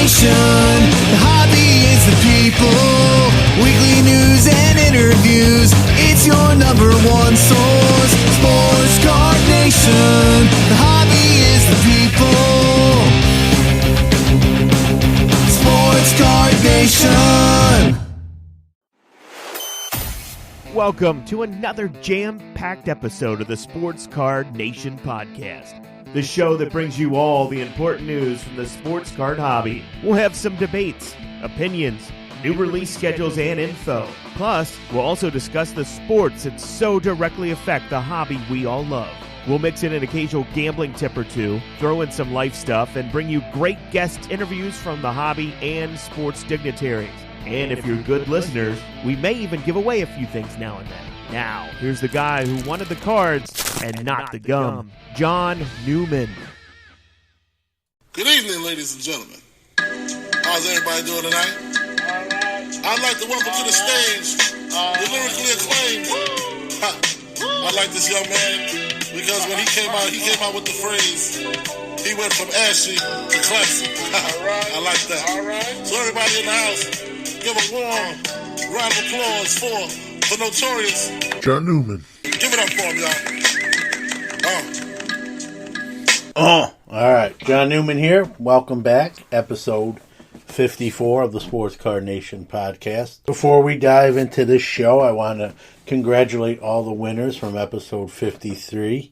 Nation. The hobby is the people. Weekly news and interviews. It's your number one source. Sports Card Nation. The hobby is the people. Sports Card Nation. Welcome to another jam-packed episode of the Sports Card Nation podcast, the show that brings you all the important news from the sports card hobby. We'll have some debates, opinions, new release schedules, and info. Plus, we'll also discuss the sports that so directly affect the hobby we all love. We'll mix in an occasional gambling tip or two, throw in some life stuff, and bring you great guest interviews from the hobby and sports dignitaries. And if you're good listeners, we may even give away a few things now and then. Now, here's the guy who wanted the cards and not the gum, John Newman. Good evening, ladies and gentlemen. How's everybody doing tonight? All right. I'd like to welcome to the stage the lyrically acclaimed. I like this young man because when he came out with the phrase, he went from ashy to classy. I like that. All right. So everybody in the house, give a warm round of applause for the notorious John Newman. Give it up for him, y'all. All right. John Newman here. Welcome back. Episode 54 of the Sports Card Nation podcast. Before we dive into this show, I want to congratulate all the winners from episode 53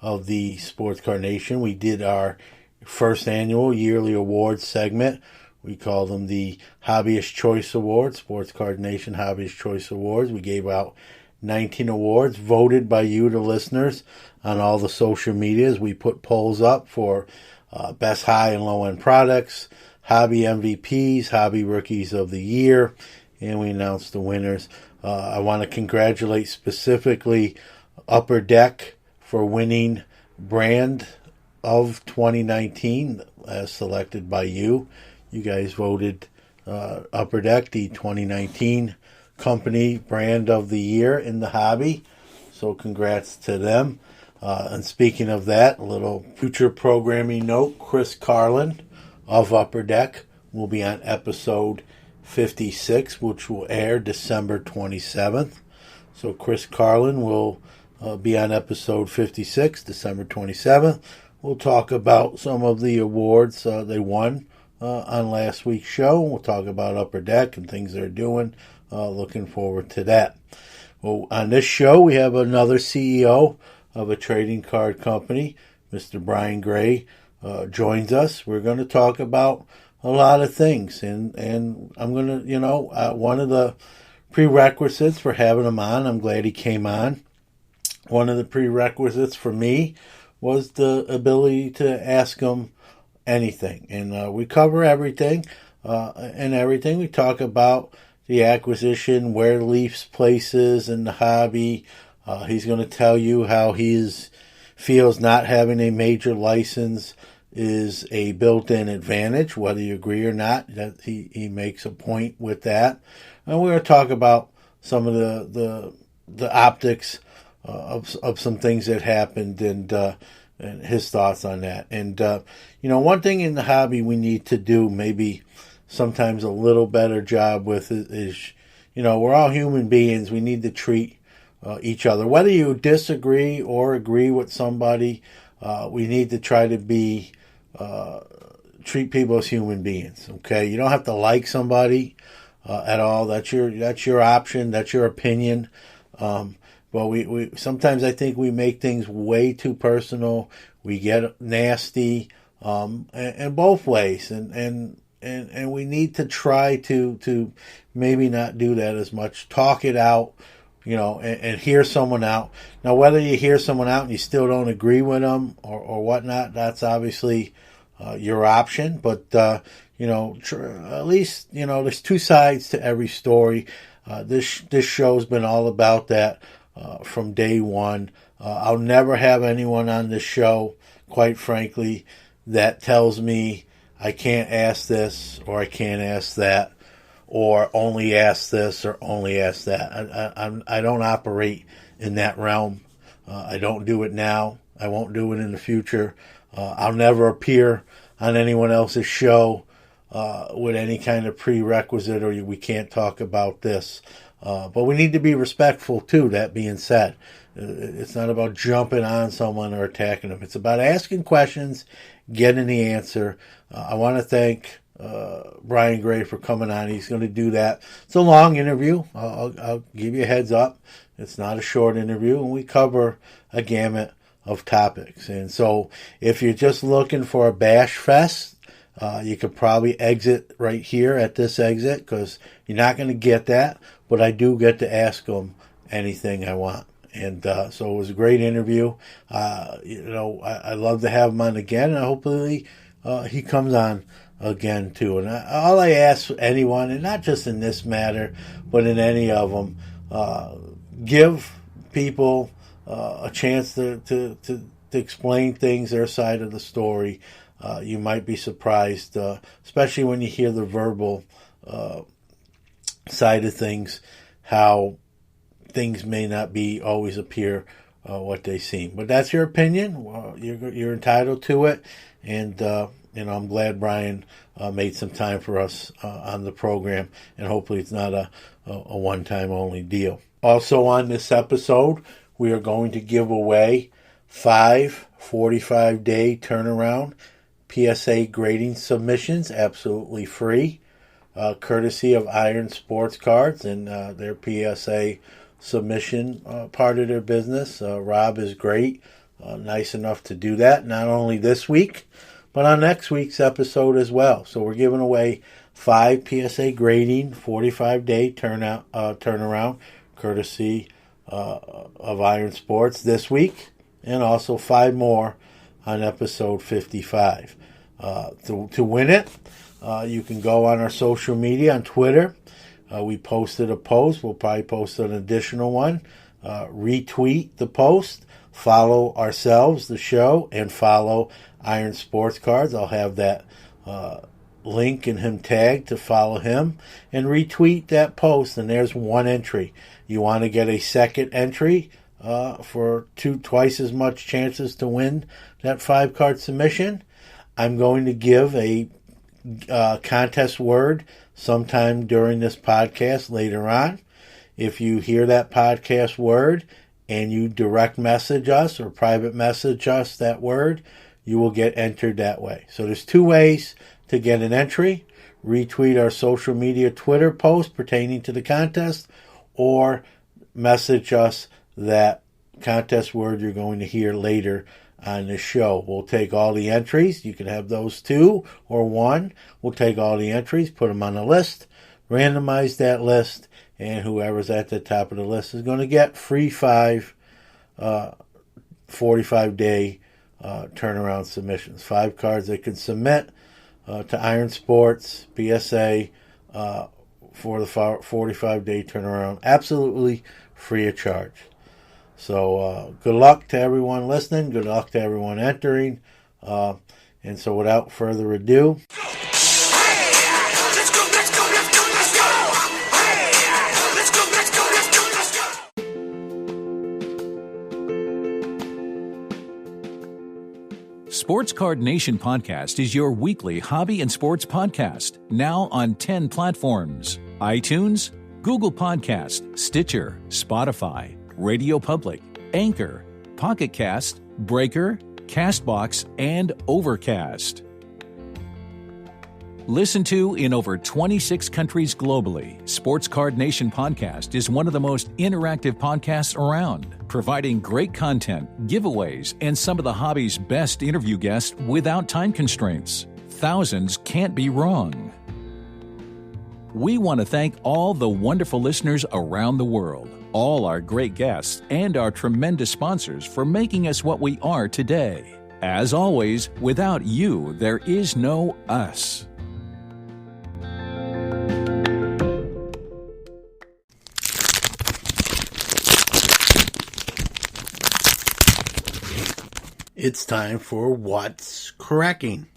of the Sports Card Nation. We did our first annual yearly awards segment. We call them the Hobbyist Choice Awards, Sports Card Nation Hobbyist Choice Awards. We gave out 19 awards voted by you, the listeners, on all the social medias. We put polls up for best high and low end products, hobby MVPs, hobby rookies of the year, and we announced the winners. I want to congratulate specifically Upper Deck for winning Brand of 2019 as selected by you. You guys voted Upper Deck the 2019 company brand of the year in the hobby. So congrats to them. And speaking of that, a little future programming note, Chris Carlin of Upper Deck will be on episode 56, which will air December 27th. So Chris Carlin will be on episode 56, December 27th. We'll talk about some of the awards they won on last week's show. We'll talk about Upper Deck and things they're doing. Looking forward to that. Well, on this show, we have another CEO of a trading card company, Mr. Brian Gray, joins us. We're going to talk about a lot of things, and I'm going to, one of the prerequisites for having him on, I'm glad he came on. One of the prerequisites for me was the ability to ask him anything, and we cover everything, we talk about the acquisition, where Leafs places in the hobby. He's going to tell you how he feels not having a major license is a built-in advantage, whether you agree or not. That he makes a point with that, and we're going to talk about some of the optics of some things that happened and his thoughts on that. And one thing in the hobby we need to do maybe sometimes a little better job with is we're all human beings. We need to treat each other, whether you disagree or agree with somebody. We need to try to treat people as human beings. Okay, you don't have to like somebody at all. That's your option. That's your opinion. But we sometimes I think we make things way too personal. We get nasty, in both ways, and we need to try to maybe not do that as much. Talk it out, and hear someone out. Now, whether you hear someone out and you still don't agree with them or whatnot, that's obviously your option. But at least there's two sides to every story. This show's been all about that from day one. I'll never have anyone on this show, quite frankly, that tells me I can't ask this or I can't ask that, or only ask this or only ask that. I don't operate in that realm. I don't do it now. I won't do it in the future. I'll never appear on anyone else's show with any kind of prerequisite or we can't talk about this. But we need to be respectful, too, that being said. It's not about jumping on someone or attacking them. It's about asking questions, getting the answer. I want to thank Brian Gray for coming on. He's going to do that. It's a long interview. I'll give you a heads up. It's not a short interview, and we cover a gamut of topics. And so if you're just looking for a bash fest, you could probably exit right here at this exit because you're not going to get that, but I do get to ask them anything I want. And so it was a great interview. I love to have him on again, and hopefully he comes on again too. And all I ask anyone, and not just in this matter, but in any of them, give people a chance to explain things, their side of the story. You might be surprised, especially when you hear the verbal side of things, how things may not be always appear what they seem. But that's your opinion. You're entitled to it. And, I'm glad Brian made some time for us on the program. And hopefully it's not a one-time only deal. Also on this episode, we are going to give away 5 45-day turnaround PSA grading submissions, absolutely free, courtesy of Iron Sports Cards and their PSA submission part of their business. Rob is great, nice enough to do that, not only this week, but on next week's episode as well. So we're giving away 5 PSA grading 45-day turnaround, courtesy of Iron Sports this week, and also 5 more on episode 55. To win it, you can go on our social media on Twitter. We posted a post. We'll probably post an additional one. Retweet the post. Follow ourselves, the show, and follow Iron Sports Cards. I'll have that link and him tagged to follow him. And retweet that post, and there's one entry. You want to get a second entry for twice as much chances to win that 5-card submission. I'm going to give a contest word sometime during this podcast later on. If you hear that podcast word and you direct message us or private message us that word, you will get entered that way. So there's 2 ways to get an entry. Retweet our social media Twitter post pertaining to the contest, or message us that contest word you're going to hear later on the show. We'll take all the entries. You can have those 2 or 1. We'll take all the entries, put them on a list, randomize that list, and whoever's at the top of the list is going to get free 5 45-day turnaround submissions. 5 cards they can submit to Iron Sports PSA for the 45-day turnaround, absolutely free of charge. So good luck to everyone listening. Good luck to everyone entering. And so without further ado, Sports Card Nation Podcast is your weekly hobby and sports podcast, now on 10 platforms: iTunes, Google Podcast, Stitcher, Spotify, Radio Public, Anchor, Pocket Cast, Breaker, Castbox, and Overcast. Listen to in over 26 countries globally, Sports Card Nation Podcast is one of the most interactive podcasts around, providing great content, giveaways, and some of the hobby's best interview guests without time constraints. Thousands can't be wrong. We want to thank all the wonderful listeners around the world, all our great guests, and our tremendous sponsors for making us what we are today. As always, without you, there is no us. it's time for What's Cracking.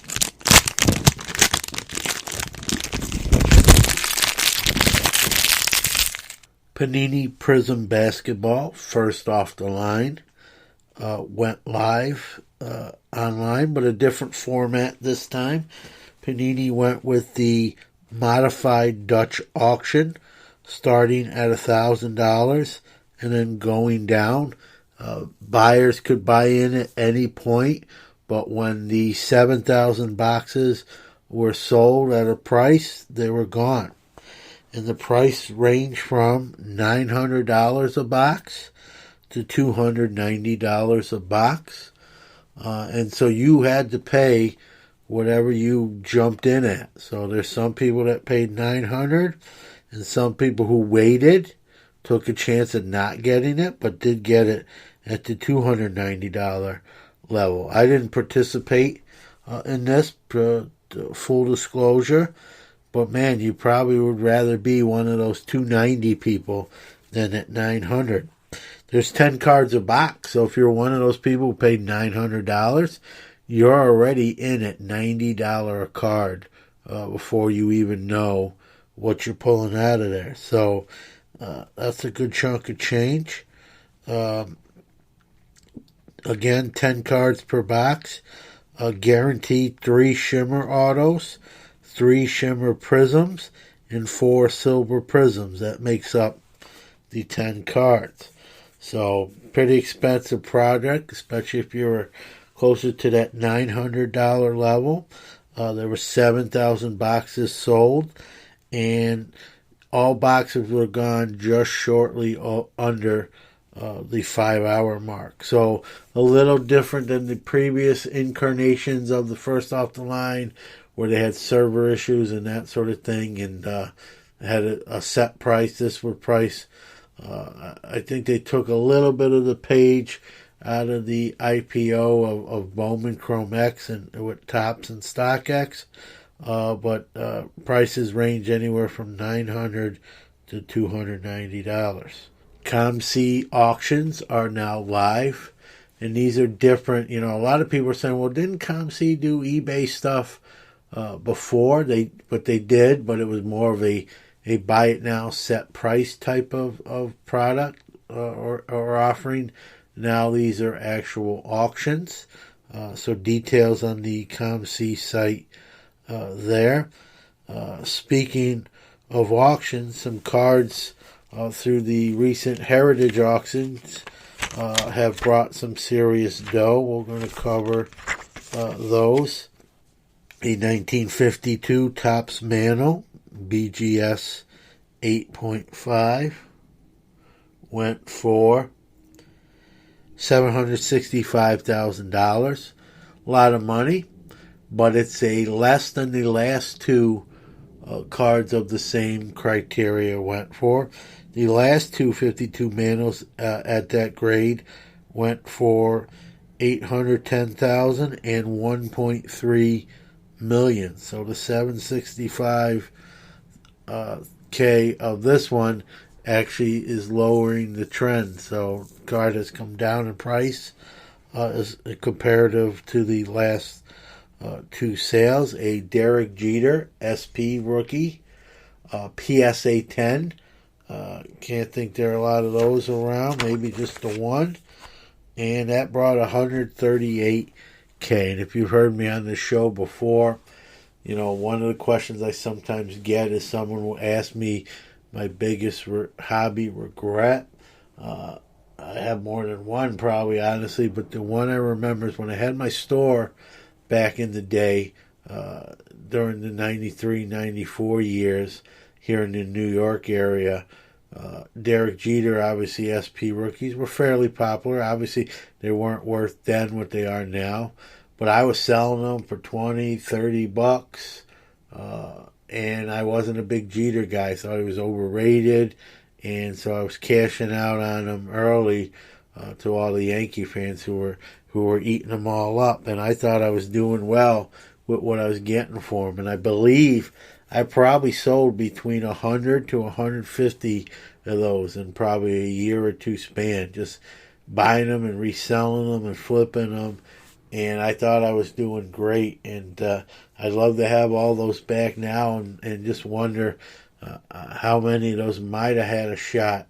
Panini Prism Basketball, first off the line, went live online, but a different format this time. Panini went with the modified Dutch auction, starting at $1,000 and then going down. Buyers could buy in at any point, but when the 7,000 boxes were sold at a price, they were gone. And the price ranged from $900 a box to $290 a box. And so you had to pay whatever you jumped in at. So there's some people that paid $900 and some people who waited, took a chance of not getting it, but did get it at the $290 level. I didn't participate in this, full disclosure, but man, you probably would rather be one of those 290 people than at 900. There's 10 cards a box, so if you're one of those people who paid $900, you're already in at $90 a card before you even know what you're pulling out of there. So that's a good chunk of change. Again, 10 cards per box. Guaranteed 3 shimmer autos, 3 shimmer prisms, and 4 silver prisms. That makes up the 10 cards. So, pretty expensive product, especially if you're closer to that $900 level. There were 7,000 boxes sold, and all boxes were gone just shortly under the 5-hour mark. So a little different than the previous incarnations of the first off the line, where they had server issues and that sort of thing, and had a set price. This was price. I think they took a little bit of the page out of the IPO of Bowman Chrome X and with Topps and StockX, but prices range anywhere from $900 to $290. ComC auctions are now live, and these are different. You know, a lot of people are saying, well, didn't ComC do eBay stuff before? They did, but it was more of a buy it now, set price type of product or offering. Now these are actual auctions. So details on the ComC site there. Speaking of auctions, some cards through the recent heritage auctions have brought some serious dough. We're going to cover those. A 1952 Topps Mano BGS 8.5 went for $765,000. A lot of money, but it's a less than the last two cards of the same criteria went for. The last two 52 Manos at that grade went for $810,000 and $1.3 million. So the 765 K of this one actually is lowering the trend. So the card has come down in price as comparative to the last two sales. A Derek Jeter SP rookie, PSA 10. Can't think there are a lot of those around. Maybe just the one. And that brought $138K. And if you've heard me on this show before, you know, one of the questions I sometimes get is someone will ask me my biggest hobby regret. I have more than one, probably, honestly, but the one I remember is when I had my store back in the day, during the 93, 94 years here in the New York area. Derek Jeter, obviously, SP rookies were fairly popular. Obviously, they weren't worth then what they are now, but I was selling them for $20, $30, and I wasn't a big Jeter guy. I thought he was overrated, and so I was cashing out on him early to all the Yankee fans who were eating them all up, and I thought I was doing well with what I was getting for them, and I believe I probably sold between 100 to 150 of those in probably a year or two span, just buying them and reselling them and flipping them. And I thought I was doing great. And I'd love to have all those back now and just wonder how many of those might have had a shot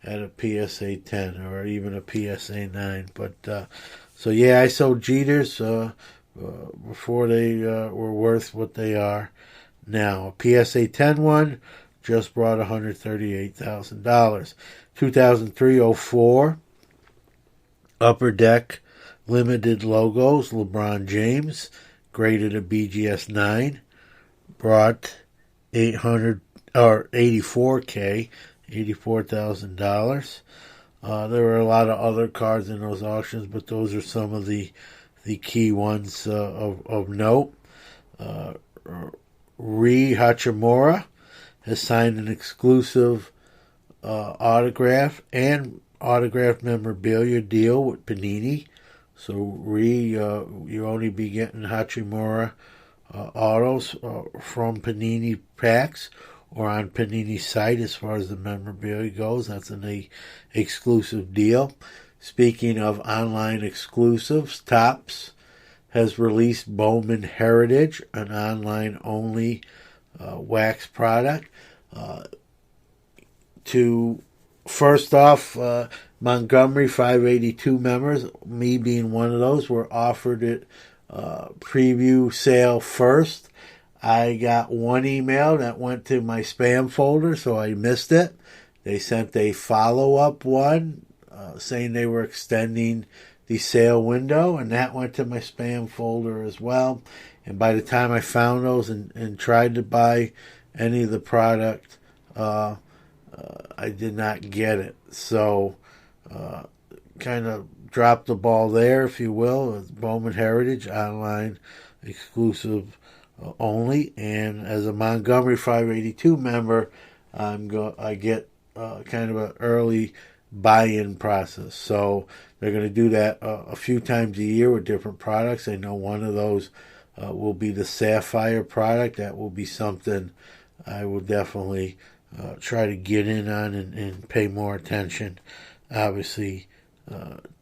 at a PSA 10 or even a PSA 9. But so, yeah, I sold Jeters before they were worth what they are now. A PSA 10 one just brought $138,000. 2003-04 Upper Deck limited logos, LeBron James, graded a BGS 9, brought $84K, $84,000. There were a lot of other cards in those auctions, but those are some of the key ones of note. Rei Hachimura has signed an exclusive autograph and autographed memorabilia deal with Panini. So you only be getting Hachimura autos from Panini packs or on Panini's site as far as the memorabilia goes. That's an exclusive deal. Speaking of online exclusives, Topps has released Bowman Heritage, an online-only wax product. First off, Montgomery 582 members, me being one of those, were offered it preview sale first. I got one email that went to my spam folder, so I missed it. They sent a follow-up one saying they were extending the sale window, and that went to my spam folder as well. And by the time I found those and tried to buy any of the product, I did not get it. So kind of dropped the ball there, if you will. It's Bowman Heritage, online exclusive only. And as a Montgomery 582 member, I get kind of an early buy-in process. So they're going to do that a few times a year with different products. I know one of those will be the Sapphire product. That will be something I will definitely try to get in on and pay more attention, obviously,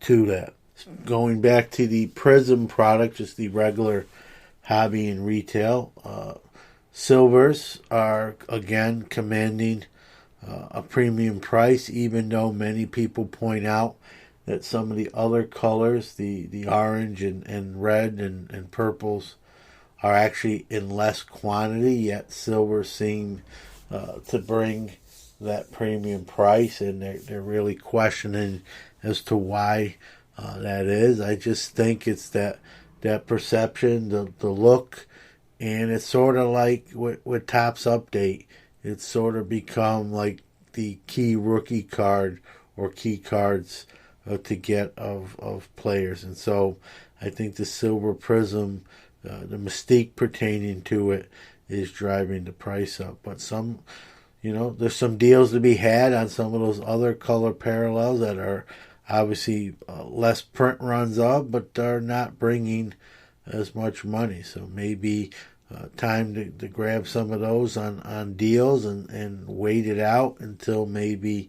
to that. Going back to the Prism product, just the regular hobby and retail, silvers are, again, commanding a premium price, even though many people point out that some of the other colors, the orange and red and purples, are actually in less quantity, yet silver seem to bring that premium price, and they're really questioning as to why that is. I just think it's that perception, the look, and it's sort of like with Topps Update. It's sort of become like the key rookie card or key cards to get of players. And so I think the Silver Prism, the mystique pertaining to it, is driving the price up. But there's some deals to be had on some of those other color parallels that are obviously less print runs of, but are not bringing as much money. So maybe time to grab some of those on deals and wait it out until maybe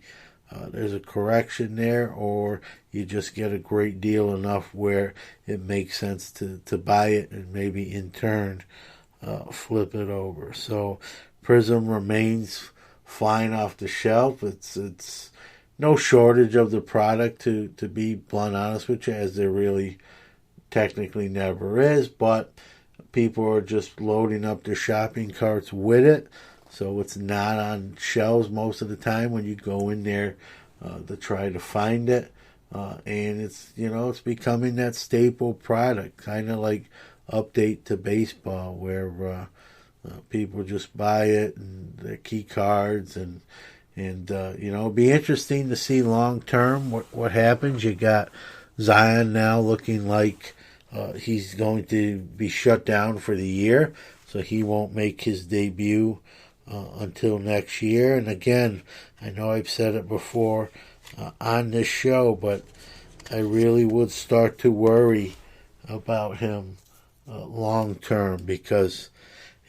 there's a correction there, or you just get a great deal enough where it makes sense to buy it and maybe in turn flip it over. So Prism remains flying off the shelf. It's no shortage of the product, to be blunt honest with you, as there really technically never is, but people are just loading up their shopping carts with it, so it's not on shelves most of the time when you go in there to try to find it. And it's becoming that staple product, kind of like Update to baseball, where people just buy it and their key cards, and it'll be interesting to see long term what happens. You got Zion now looking like he's going to be shut down for the year, so he won't make his debut until next year. And again, I know I've said it before on this show, but I really would start to worry about him long term, because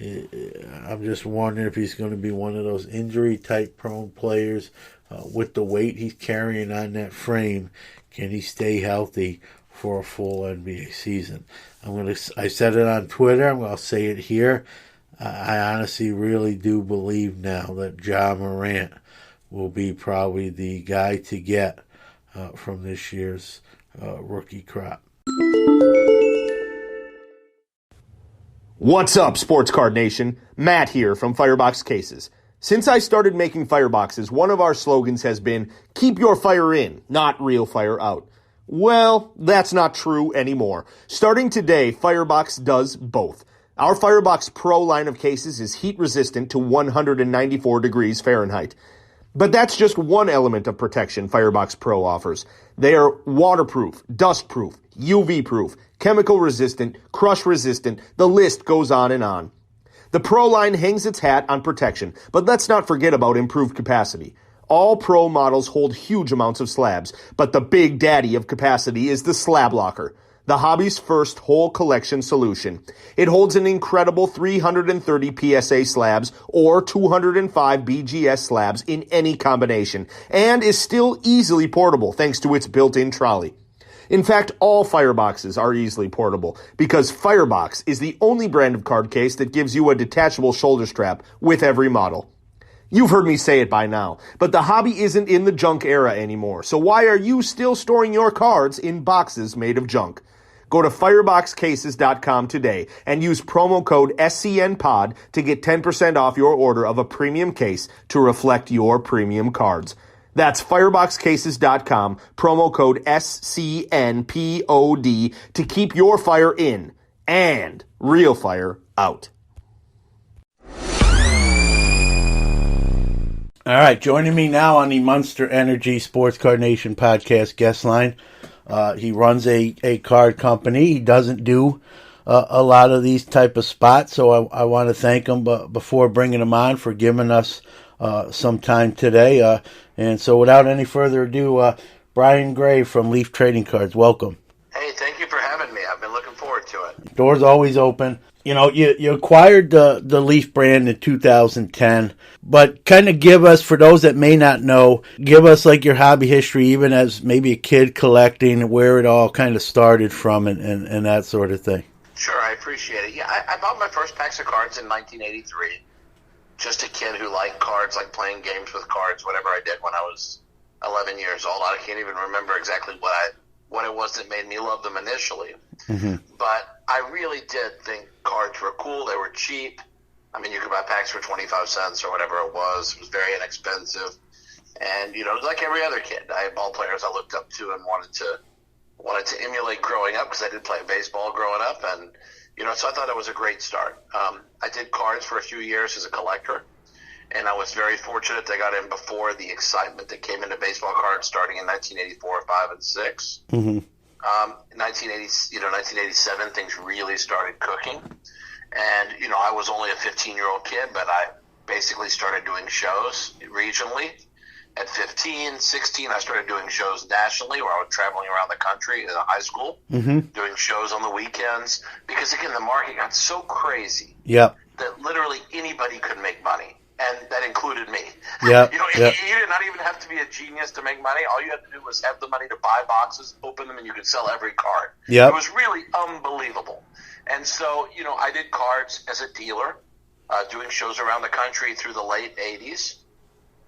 I'm just wondering if he's going to be one of those injury type prone players with the weight he's carrying on that frame. Can he stay healthy for a full NBA season? I said it on Twitter. I'll say it here. I honestly really do believe now that Ja Morant will be probably the guy to get from this year's rookie crop. What's up, Sports Card Nation? Matt here from Firebox Cases. Since I started making fireboxes, one of our slogans has been, keep your fire in, not real fire out. Well, that's not true anymore. Starting today, Firebox does both. Our Firebox Pro line of cases is heat resistant to 194 degrees Fahrenheit. But that's just one element of protection Firebox Pro offers. They are waterproof, dustproof, UV-proof, chemical resistant, crush resistant, the list goes on and on. The Pro line hangs its hat on protection, but let's not forget about improved capacity. All Pro models hold huge amounts of slabs, but the big daddy of capacity is the Slab Locker, the hobby's first whole collection solution. It holds an incredible 330 PSA slabs or 205 BGS slabs in any combination, and is still easily portable thanks to its built-in trolley. In fact, all fireboxes are easily portable because Firebox is the only brand of card case that gives you a detachable shoulder strap with every model. You've heard me say it by now, but the hobby isn't in the junk era anymore, so why are you still storing your cards in boxes made of junk? Go to fireboxcases.com today and use promo code SCNPOD to get 10% off your order of a premium case to reflect your premium cards. That's fireboxcases.com, promo code SCNPOD to keep your fire in and real fire out. All right, joining me now on the Monster Energy Sports Card Nation podcast guest line. He runs a card company. He doesn't do a lot of these type of spots, so I want to thank him before bringing him on for giving us some time today. And so without any further ado, Brian Gray from Leaf Trading Cards, welcome. Hey, thank you for having me. I've been looking forward to it. Door's always open. You know, you acquired the Leaf brand in 2010, but kind of give us, for those that may not know, give us like your hobby history, even as maybe a kid collecting, where it all kind of started from and that sort of thing. Sure, I appreciate it. Yeah, I bought my first packs of cards in 1983. Just a kid who liked cards, like playing games with cards, whatever I did when I was 11 years old. I can't even remember exactly what it was that made me love them initially. Mm-hmm. But I really did think cards were cool. They were cheap. I mean, you could buy packs for 25 cents or whatever it was. It was very inexpensive. And, you know, like every other kid, I had ball players I looked up to and wanted to emulate growing up because I did play baseball growing up. And, you know, so I thought it was a great start. I did cards for a few years as a collector. And I was very fortunate that I got in before the excitement that came into baseball cards starting in 1984, 5, and 6. Mm-hmm. 1987, things really started cooking. And, you know, I was only a 15-year-old kid, but I basically started doing shows regionally. At 15, 16, I started doing shows nationally where I was traveling around the country in a high school, doing shows on the weekends. Because, again, the market got so crazy that literally anybody could make money. And that included me. Yeah, you know, you did not even have to be a genius to make money. All you had to do was have the money to buy boxes, open them, and you could sell every card. It was really unbelievable. And so, you know, I did cards as a dealer, doing shows around the country through the late 80s.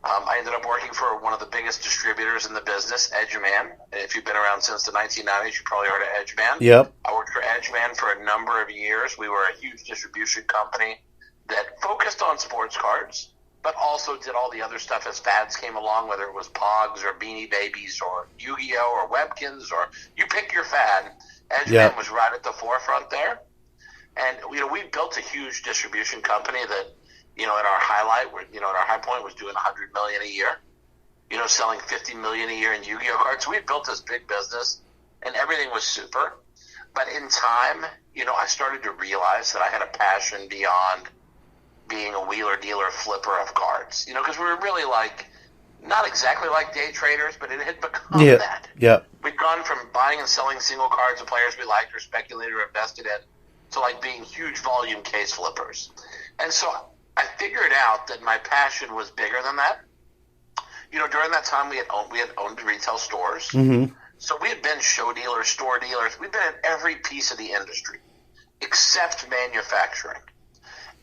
I ended up working for one of the biggest distributors in the business, Edgeman. If you've been around since the 1990s, you probably heard of Edgeman. Yep. I worked for Edgeman for a number of years. We were a huge distribution company that focused on sports cards, but also did all the other stuff as fads came along, whether it was Pogs or Beanie Babies or Yu-Gi-Oh! Or Webkins, or you pick your fad. Edgeman was right at the forefront there. And, you know, we built a huge distribution company that, you know, at our highlight, you know, at our high point was doing $100 million a year, you know, selling $50 million a year in Yu-Gi-Oh! Cards. So we had built this big business, and everything was super. But in time, you know, I started to realize that I had a passion beyond being a wheeler, dealer, flipper of cards. You know, because we were really like, not exactly like day traders, but it had become that. Yeah. We'd gone from buying and selling single cards of players we liked or speculated or invested in to like being huge volume case flippers. And so I figured out that my passion was bigger than that. You know, during that time we had owned retail stores. Mm-hmm. So we had been show dealers, store dealers. We'd been in every piece of the industry except manufacturing.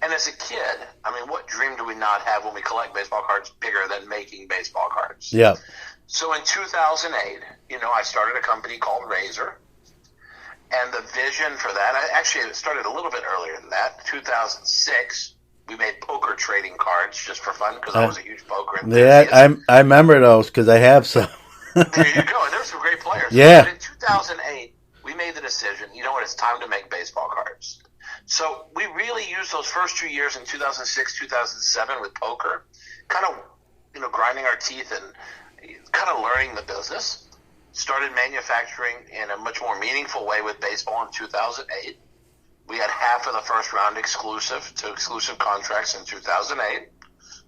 And as a kid, I mean, what dream do we not have when we collect baseball cards bigger than making baseball cards? Yeah. So in 2008, you know, I started a company called Razor. And the vision for that, it started a little bit earlier than that. 2006, we made poker trading cards just for fun because I was a huge poker enthusiast. Yeah, I remember those because I have some. There you go. And there's some great players. Yeah. But in 2008, we made the decision, you know what, it's time to make baseball cards. So we really used those first 2 years in 2006, 2007 with poker, kind of, grinding our teeth and kind of learning the business. Started manufacturing in a much more meaningful way with baseball in 2008. We had half of the first round exclusive contracts in 2008,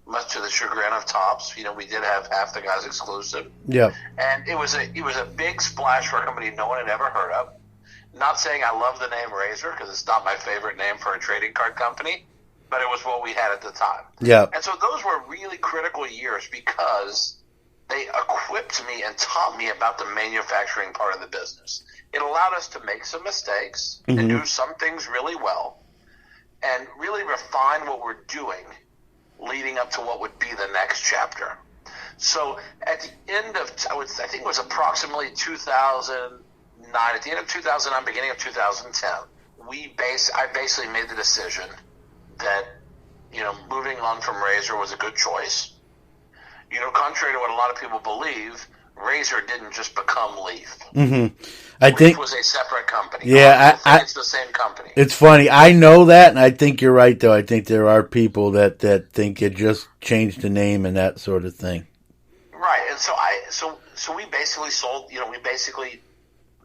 much to the chagrin of Topps. We did have half the guys exclusive. Yeah. And it was a big splash for a company no one had ever heard of. Not saying I love the name Razor because it's not my favorite name for a trading card company, but it was what we had at the time. Yeah. And so those were really critical years because they equipped me and taught me about the manufacturing part of the business. It allowed us to make some mistakes and do some things really well and really refine what we're doing leading up to what would be the next chapter. So at the end of, I think it was approximately 2009, at the end of 2009, beginning of 2010, I basically made the decision that, moving on from Razor was a good choice. Contrary to what a lot of people believe, Razor didn't just become Leaf. Leaf was a separate company. Yeah, it's the same company. It's funny. I know that, and I think you're right, though. I think there are people that think it just changed the name and that sort of thing. Right, and so we basically sold. We basically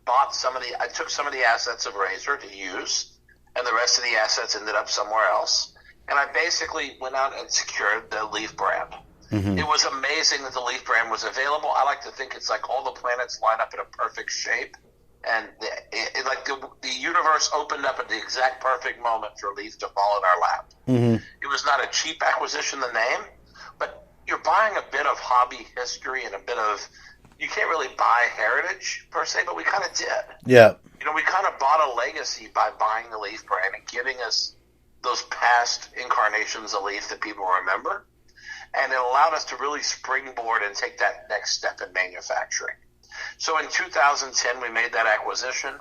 bought I took some of the assets of Razor to use, and the rest of the assets ended up somewhere else. And I basically went out and secured the Leaf brand. It was amazing that the Leaf brand was available. I like to think it's like all the planets line up in a perfect shape, and the universe opened up at the exact perfect moment for Leaf to fall in our lap. It was not a cheap acquisition, the name, but you're buying a bit of hobby history and a bit of, you can't really buy heritage per se, but we kind of did. Yeah. We kind of bought a legacy by buying the Leaf brand and giving us those past incarnations of Leaf that people remember. And it allowed us to really springboard and take that next step in manufacturing. So in 2010, we made that acquisition,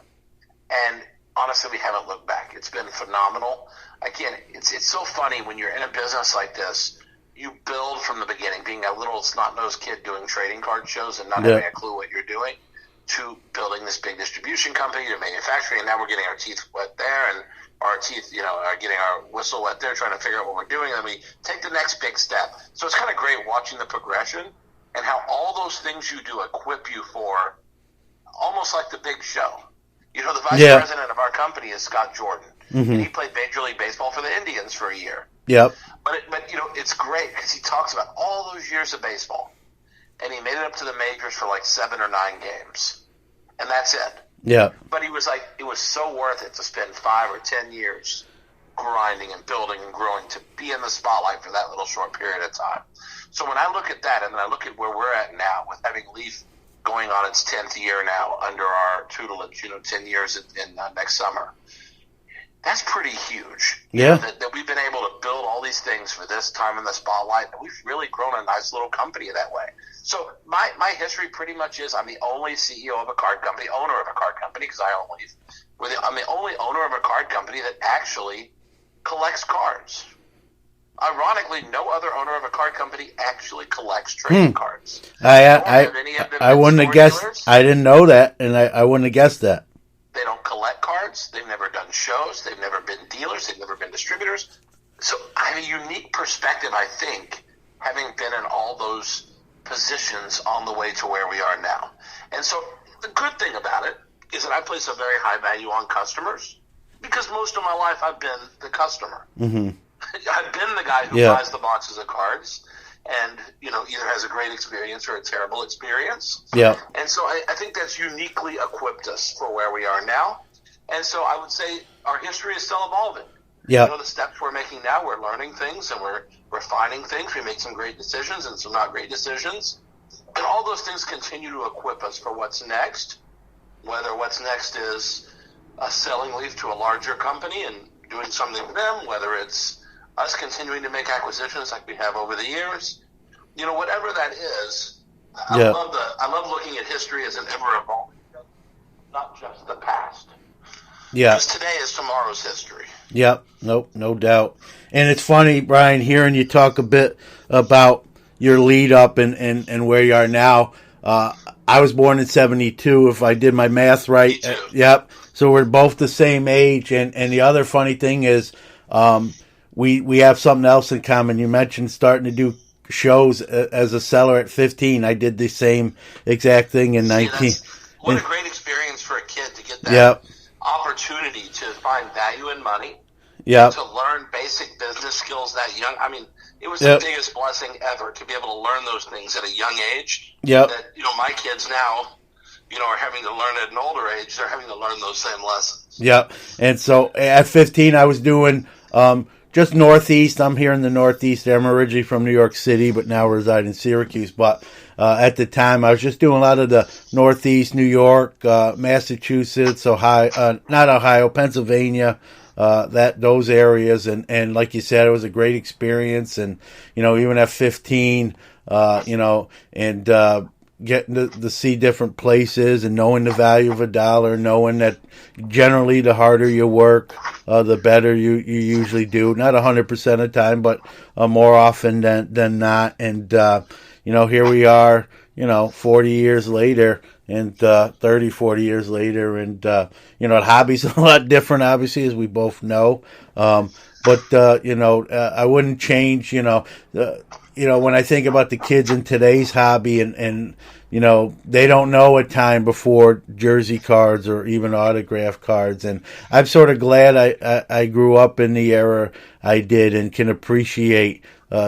and honestly, we haven't looked back. It's been phenomenal. Again, it's so funny when you're in a business like this, you build from the beginning, being a little snot-nosed kid doing trading card shows and not having a clue what you're doing, to building this big distribution company, to manufacturing, and now we're getting our teeth wet there, and our teeth, are getting our whistle wet there, trying to figure out what we're doing, and then we take the next big step. So it's kind of great watching the progression and how all those things you do equip you for almost like the big show. The vice president of our company is Scott Jordan, and he played Major League Baseball for the Indians for a year. Yep. But it's great because he talks about all those years of baseball, and he made it up to the majors for like 7 or 9 games, and that's it. Yeah. But he was like, it was so worth it to spend 5 or 10 years grinding and building and growing to be in the spotlight for that little short period of time. So when I look at that, and then I look at where we're at now with having Leaf going on its 10th year now under our tutelage, 10 years in next summer, that's pretty huge. Yeah. That we've been able to build all these things for this time in the spotlight, and we've really grown a nice little company that way. So my history pretty much is I'm the only CEO of a card company, owner of a card company, because I own Leaf. I'm the only owner of a card company that actually collects cards. Ironically, no other owner of a card company actually collects trading cards. I wouldn't have guessed. I didn't know that, and I wouldn't have guessed that. They don't collect cards. They've never done shows. They've never been dealers. They've never been distributors. So I have a unique perspective, I think, having been in all those positions on the way to where we are now. And so the good thing about it is that I place a very high value on customers, because most of my life I've been the customer. I've been the guy who buys the boxes of cards and, either has a great experience or a terrible experience. Yeah. And so I think that's uniquely equipped us for where we are now. And so I would say our history is still evolving. Yeah. The steps we're making now, we're learning things and we're refining things. We make some great decisions and some not great decisions. And all those things continue to equip us for what's next, whether what's next is us selling Leaf to a larger company and doing something with them, whether it's us continuing to make acquisitions like we have over the years, whatever that is. I love looking at history as an ever evolving, not just the past. Yeah. Because today is tomorrow's history. Yep. Nope. No doubt. And it's funny, Brian, hearing you talk a bit about your lead up and where you are now. I was born in 72, if I did my math right. Me too. Yep. So we're both the same age. And the other funny thing is, we have something else in common. You mentioned starting to do shows as a seller at 15. I did the same exact thing in 19. What a great experience for a kid to get that Yep. opportunity to find value in money, Yep. to learn basic business skills that young. I mean, it was Yep. the biggest blessing ever to be able to learn those things at a young age. Yep. That, my kids now, are having to learn at an older age. They're having to learn those same lessons. Yep. And so at 15, I was doing just Northeast. I'm here in the Northeast. I'm originally from New York City, but now reside in Syracuse. But at the time, I was just doing a lot of the Northeast, New York, Massachusetts, Pennsylvania, those areas. And like you said, it was a great experience. And, even at 15, getting to see different places and knowing the value of a dollar, knowing that generally the harder you work, the better you usually do. Not 100% of the time, but more often than not. And, here we are, 40 years later and 30, 40 years later. And, the hobby's a lot different, obviously, as we both know. But I wouldn't change, when I think about the kids in today's hobby and they don't know a time before jersey cards or even autograph cards. And I'm sort of glad I grew up in the era I did and can appreciate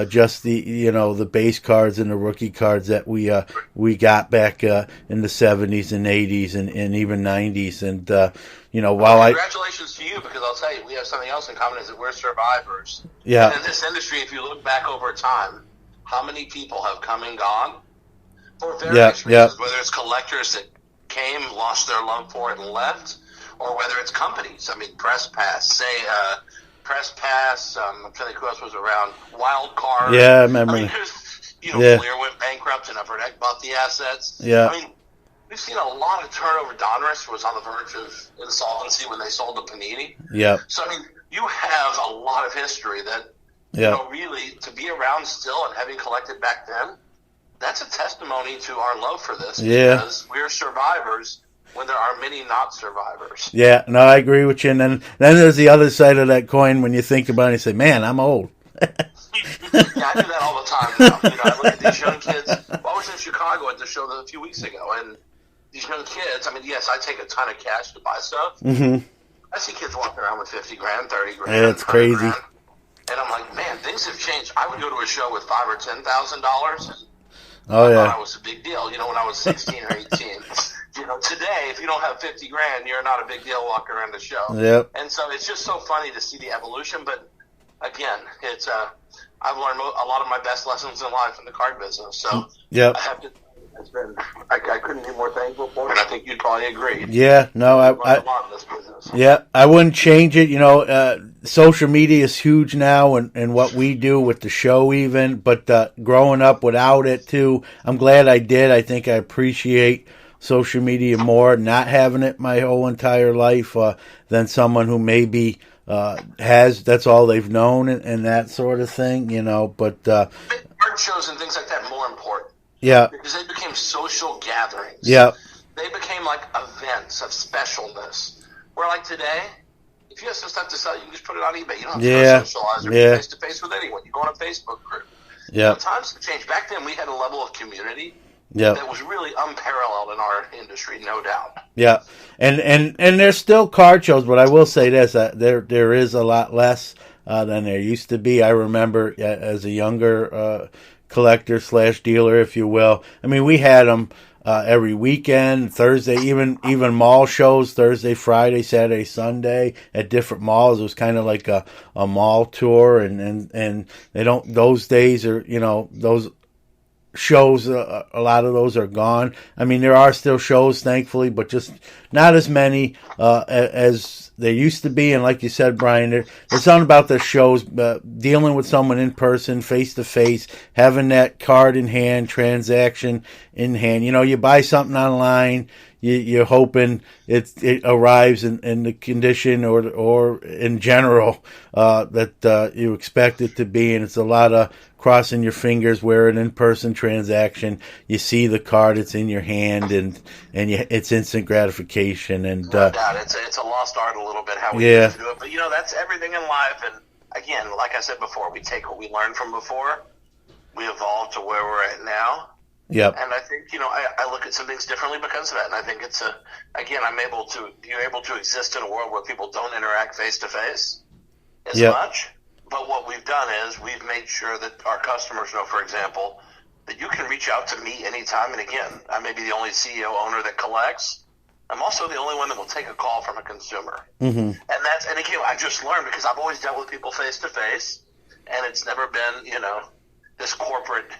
just the base cards and the rookie cards that we got back in the 70s and 80s and even 90s. And, Congratulations to you, because I'll tell you, we have something else in common, is that we're survivors. Yeah. And in this industry, if you look back over time, how many people have come and gone for various reasons, whether it's collectors that came, lost their love for it, and left, or whether it's companies. I mean, Press Pass, I'm trying to think who else was around, Wild Card. Yeah, I remember. Fleer went bankrupt and Upper Deck bought the assets. Yeah. I mean, we've seen a lot of turnover. Donruss was on the verge of insolvency when they sold to Panini. Yeah. So, I mean, you have a lot of history that, really, to be around still and having collected back then, that's a testimony to our love for this. Yeah. Because we're survivors when there are many not survivors. Yeah, no, I agree with you. And then there's the other side of that coin when you think about it and you say, man, I'm old. Yeah, I do that all the time now. I look at these young kids. Well, I was in Chicago at the show a few weeks ago, and these young kids, I mean, yes, I take a ton of cash to buy stuff. Mm-hmm. I see kids walking around with 50 grand, 30 grand. Yeah, it's crazy. Grand, and I'm like, man, things have changed. I would go to a show with $5,000 or $10,000, and I thought it was a big deal, when I was 16 or 18. Today, if you don't have 50 grand, you're not a big deal walking around the show. Yep. And so it's just so funny to see the evolution. But again, it's I've learned a lot of my best lessons in life in the card business. So yep. I have to. I couldn't be more thankful for it, and I think you'd probably agree. Yeah, no, I've learned a lot in this business. Yeah, I wouldn't change it. Social media is huge now, and what we do with the show even. But growing up without it too, I'm glad I did. I think I appreciate social media more, not having it my whole entire life, than someone who maybe that's all they've known and that sort of thing. But art shows and things like that more important. Yeah. Because they became social gatherings. Yeah. They became like events of specialness. Where like today, if you have some stuff to sell, you can just put it on eBay. You don't have to socialize or be face to face with anyone. You go on a Facebook group. Yeah. Times have changed. Back then, we had a level of community Yeah. that was really unparalleled in our industry, no doubt. Yeah, and there's still card shows, but I will say this: there is a lot less than there used to be. I remember as a younger collector / dealer, if you will. I mean, we had them every weekend, Thursday, even mall shows, Thursday, Friday, Saturday, Sunday at different malls. It was kind of like a mall tour, and they don't, those days are, those shows, a lot of those are gone. I mean, there are still shows, thankfully, but just not as many as there used to be. And like you said, Brian, there's something about the shows, dealing with someone in person, face to face, having that card in hand, transaction in hand. You buy something online, you're hoping it arrives in the condition or in general that you expect it to be, and it's a lot of crossing your fingers. Where an in-person transaction, you see the card, it's in your hand, and it's instant gratification. And no doubt, it's a lost art a little bit how we used to do it, but that's everything in life. And again, like I said before, we take what we learned from before, we evolved to where we're at now. Yep. And I think, I look at some things differently because of that. And I think you're able to exist in a world where people don't interact face to face as much. But what we've done is we've made sure that our customers know, for example, that you can reach out to me anytime. And again, I may be the only CEO owner that collects. I'm also the only one that will take a call from a consumer. Mm-hmm. And again, I just learned because I've always dealt with people face to face, and it's never been, this corporate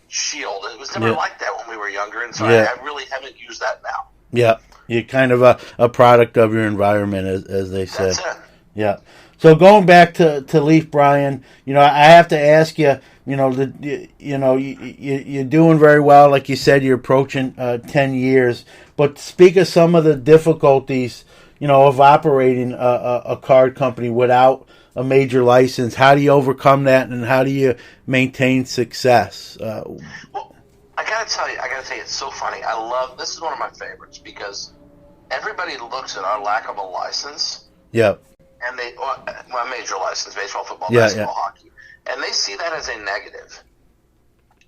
shield. It was never like that when we were younger, and so I really haven't used that now. Yeah, you're kind of a product of your environment, as they say. That's it. Yeah. So going back to Leaf, Brian, I have to ask you, you're doing very well. Like you said, you're approaching 10 years. But speak of some of the difficulties, of operating a card company without a major license. How do you overcome that, and how do you maintain success? Well, I gotta tell you, it's so funny. This is one of my favorites because everybody looks at our lack of a license. Yep. And my major license, baseball, football, basketball, hockey, and they see that as a negative.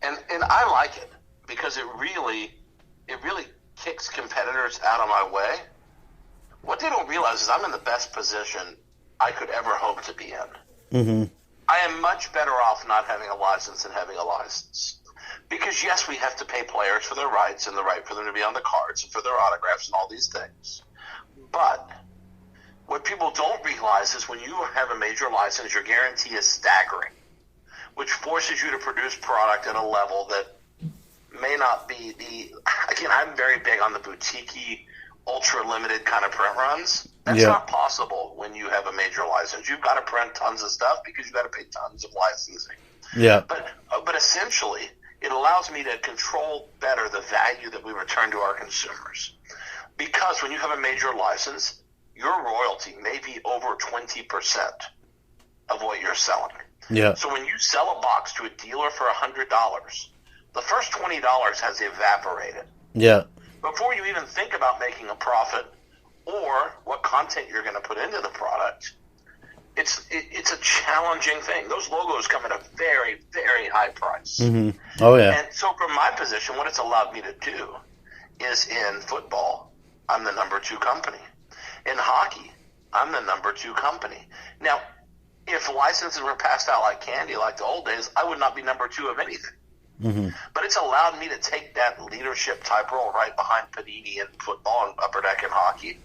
And I like it because it really kicks competitors out of my way. What they don't realize is I'm in the best position I could ever hope to be in. Mm-hmm. I am much better off not having a license than having a license. Because, yes, we have to pay players for their rights and the right for them to be on the cards and for their autographs and all these things. But what people don't realize is when you have a major license, your guarantee is staggering, which forces you to produce product at a level that may not be again, I'm very big on the boutique-y, ultra-limited kind of print runs. That's not possible when you have a major license. You've got to print tons of stuff because you've got to pay tons of licensing. Yeah. But essentially, it allows me to control better the value that we return to our consumers. Because when you have a major license, your royalty may be over 20% of what you're selling. Yeah. So when you sell a box to a dealer for $100, the first $20 has evaporated. Yeah. Before you even think about making a profit or what content you're going to put into the product, it's a challenging thing. Those logos come at a very, very high price. Mm-hmm. Oh, yeah. And so from my position, what it's allowed me to do is in football, I'm the number 2 company. In hockey, I'm the number 2 company. Now, if licenses were passed out like candy like the old days, I would not be number 2 of anything. Mm-hmm. But it's allowed me to take that leadership type role right behind Panini in football and Upper Deck in hockey.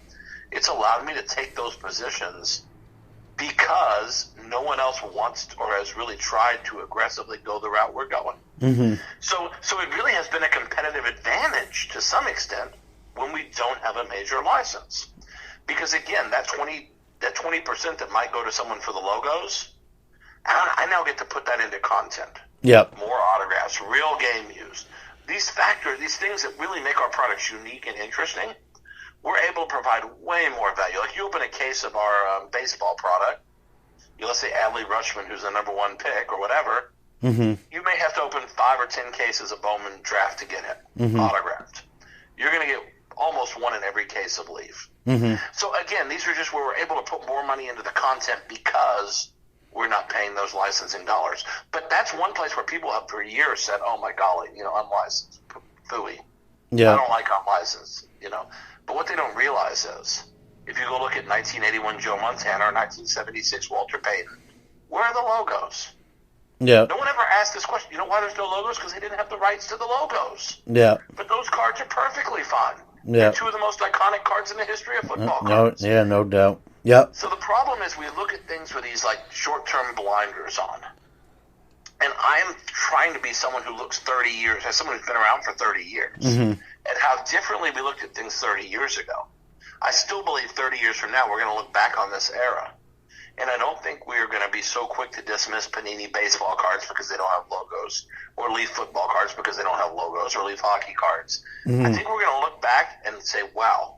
It's allowed me to take those positions because no one else wants or has really tried to aggressively go the route we're going. Mm-hmm. So it really has been a competitive advantage to some extent when we don't have a major license. Because again, that 20% that might go to someone for the logos, I now get to put that into content. Yep. More autographs, real game use. These things that really make our products unique and interesting, we're able to provide way more value. Like you open a case of our baseball product, let's say Adley Rutschman, who's the number 1 pick or whatever, mm-hmm. you may have to open 5 or 10 cases of Bowman draft to get it autographed. You're going to get almost 1 in every case of Leaf. Mm-hmm. So again, these are just where we're able to put more money into the content because we're not paying those licensing dollars. But that's one place where people have for years said, oh my golly, unlicensed, phooey. Yeah. I don't like unlicensed, But what they don't realize is, if you go look at 1981 Joe Montana or 1976 Walter Payton, where are the logos? Yeah. No one ever asked this question. You know why there's no logos? Because they didn't have the rights to the logos. Yeah. But those cards are perfectly fine. Yeah. They're 2 of the most iconic cards in the history of football cards. Yeah, no doubt. Yep. So the problem is we look at things with these short-term blinders on. And I'm trying to be someone who looks 30 years, as someone who's been around for 30 years, at how differently we looked at things 30 years ago. I still believe 30 years from now we're going to look back on this era And I don't think we're going to be so quick to dismiss Panini baseball cards because they don't have logos, or Leaf football cards because they don't have logos, or Leaf hockey cards. Mm-hmm. I think we're going to look back and say, wow,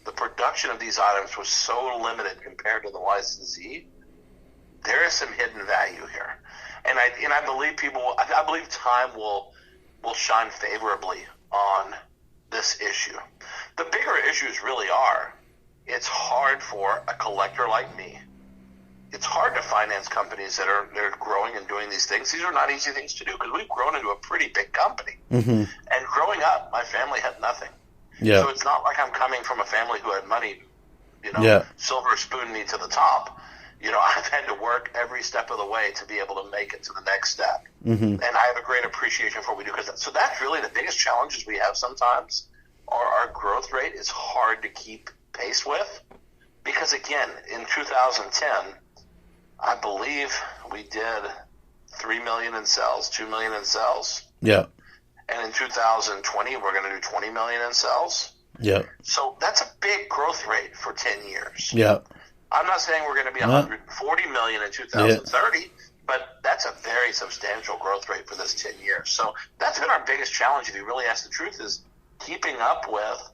the production of these items was so limited compared to the licensee. There is some hidden value here. And I believe I believe time will shine favorably on this issue. The bigger issues really are, it's hard for a collector like me. It's hard to finance companies that are growing and doing these things. These are not easy things to do because we've grown into a pretty big company. Mm-hmm. And growing up, my family had nothing. Yeah. So it's not like I'm coming from a family who had money, silver spoon me to the top. I've had to work every step of the way to be able to make it to the next step. Mm-hmm. And I have a great appreciation for what we do. So that's really the biggest challenges we have sometimes. Our growth rate is hard to keep pace with. Because, again, in 2010, I believe we did 3 million in sales, 2 million in sales. Yeah. And in 2020, we're going to do 20 million in sales. Yeah. So that's a big growth rate for 10 years. Yeah. I'm not saying we're going to be 140 million in 2030, but that's a very substantial growth rate for this 10 years. So that's been our biggest challenge, if you really ask the truth, is keeping up with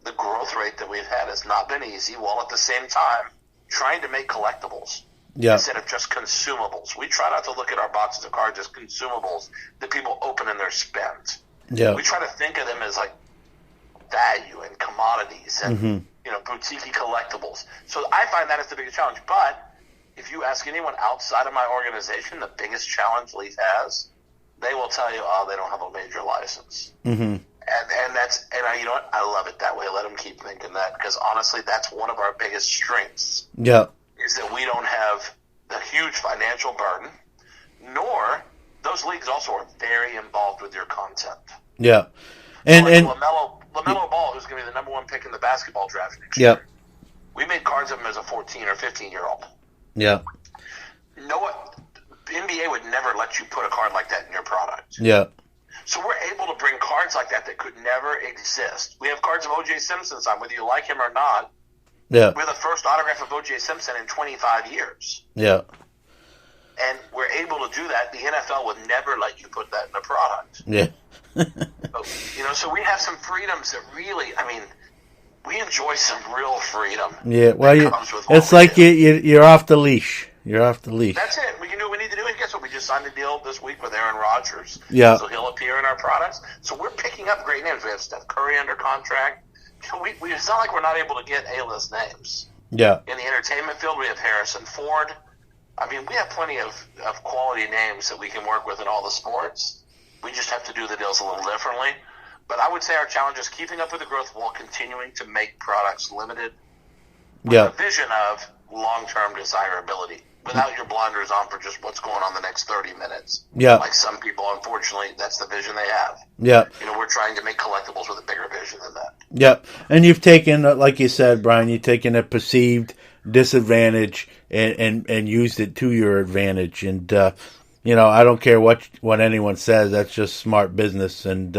the growth rate that we've had has not been easy, while at the same time trying to make collectibles instead of just consumables. We try not to look at our boxes of cards as consumables that people open and they're spent. Yeah. We try to think of them as like value and commodities and boutique collectibles. So I find that as the biggest challenge. But if you ask anyone outside of my organization, the biggest challenge Leaf has, they will tell you, they don't have a major license. Mm-hmm. And you know what? I love it that way. Let them keep thinking that, because honestly, that's one of our biggest strengths. Yeah. Is that we don't have the huge financial burden, nor those leagues also are very involved with your content. Yeah. And LaMelo Ball, who's going to be the number one pick in the basketball draft next year. We made cards of him as a 14 or 15-year-old. Yeah. The NBA would never let you put a card like that in your product. Yeah. So we're able to bring cards like that could never exist. We have cards of O.J. Simpson signed, whether you like him or not. Yeah. We're the first autograph of O.J. Simpson in 25 years. Yeah. And we're able to do that. The NFL would never let you put that in a product. Yeah. So we have some freedoms that really, we enjoy some real freedom. Yeah, well, it's like you're off the leash. You're off the leash. That's it. We can do what we need to do. And guess what? We just signed a deal this week with Aaron Rodgers. Yeah. So he'll appear in our products. So we're picking up great names. We have Steph Curry under contract. It's not like we're not able to get A-list names. Yeah. In the entertainment field, we have Harrison Ford. We have plenty of quality names that we can work with in all the sports. We just have to do the deals a little differently. But I would say our challenge is keeping up with the growth while continuing to make products limited with a vision of long-term desirability without your blinders on for just what's going on the next 30 minutes. Yeah. Like some people, unfortunately, that's the vision they have. Yeah. We're trying to make collectibles with a bigger vision than that. Yeah. And you've taken, like you said, Brian, you've taken a perceived disadvantage and used it to your advantage. And, I don't care what anyone says. That's just smart business. And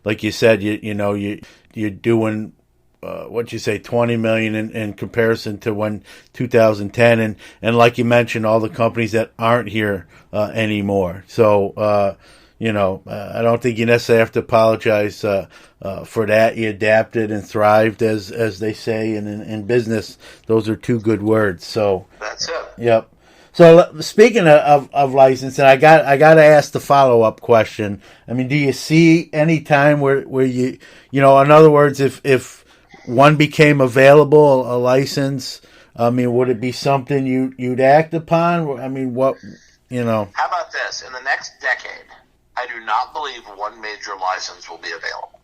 like you said, you're doing what you say, 20 million in comparison to when 2010, and like you mentioned, all the companies that aren't here anymore. So I don't think you necessarily have to apologize for that. You adapted and thrived, as they say, and in business, those are two good words. So that's it. Yep. So speaking of licensing, I got to ask the follow-up question. Do you see any time where you in other words, if one became available, a license, would it be something you'd act upon? What? How about this? In the next decade, I do not believe one major license will be available.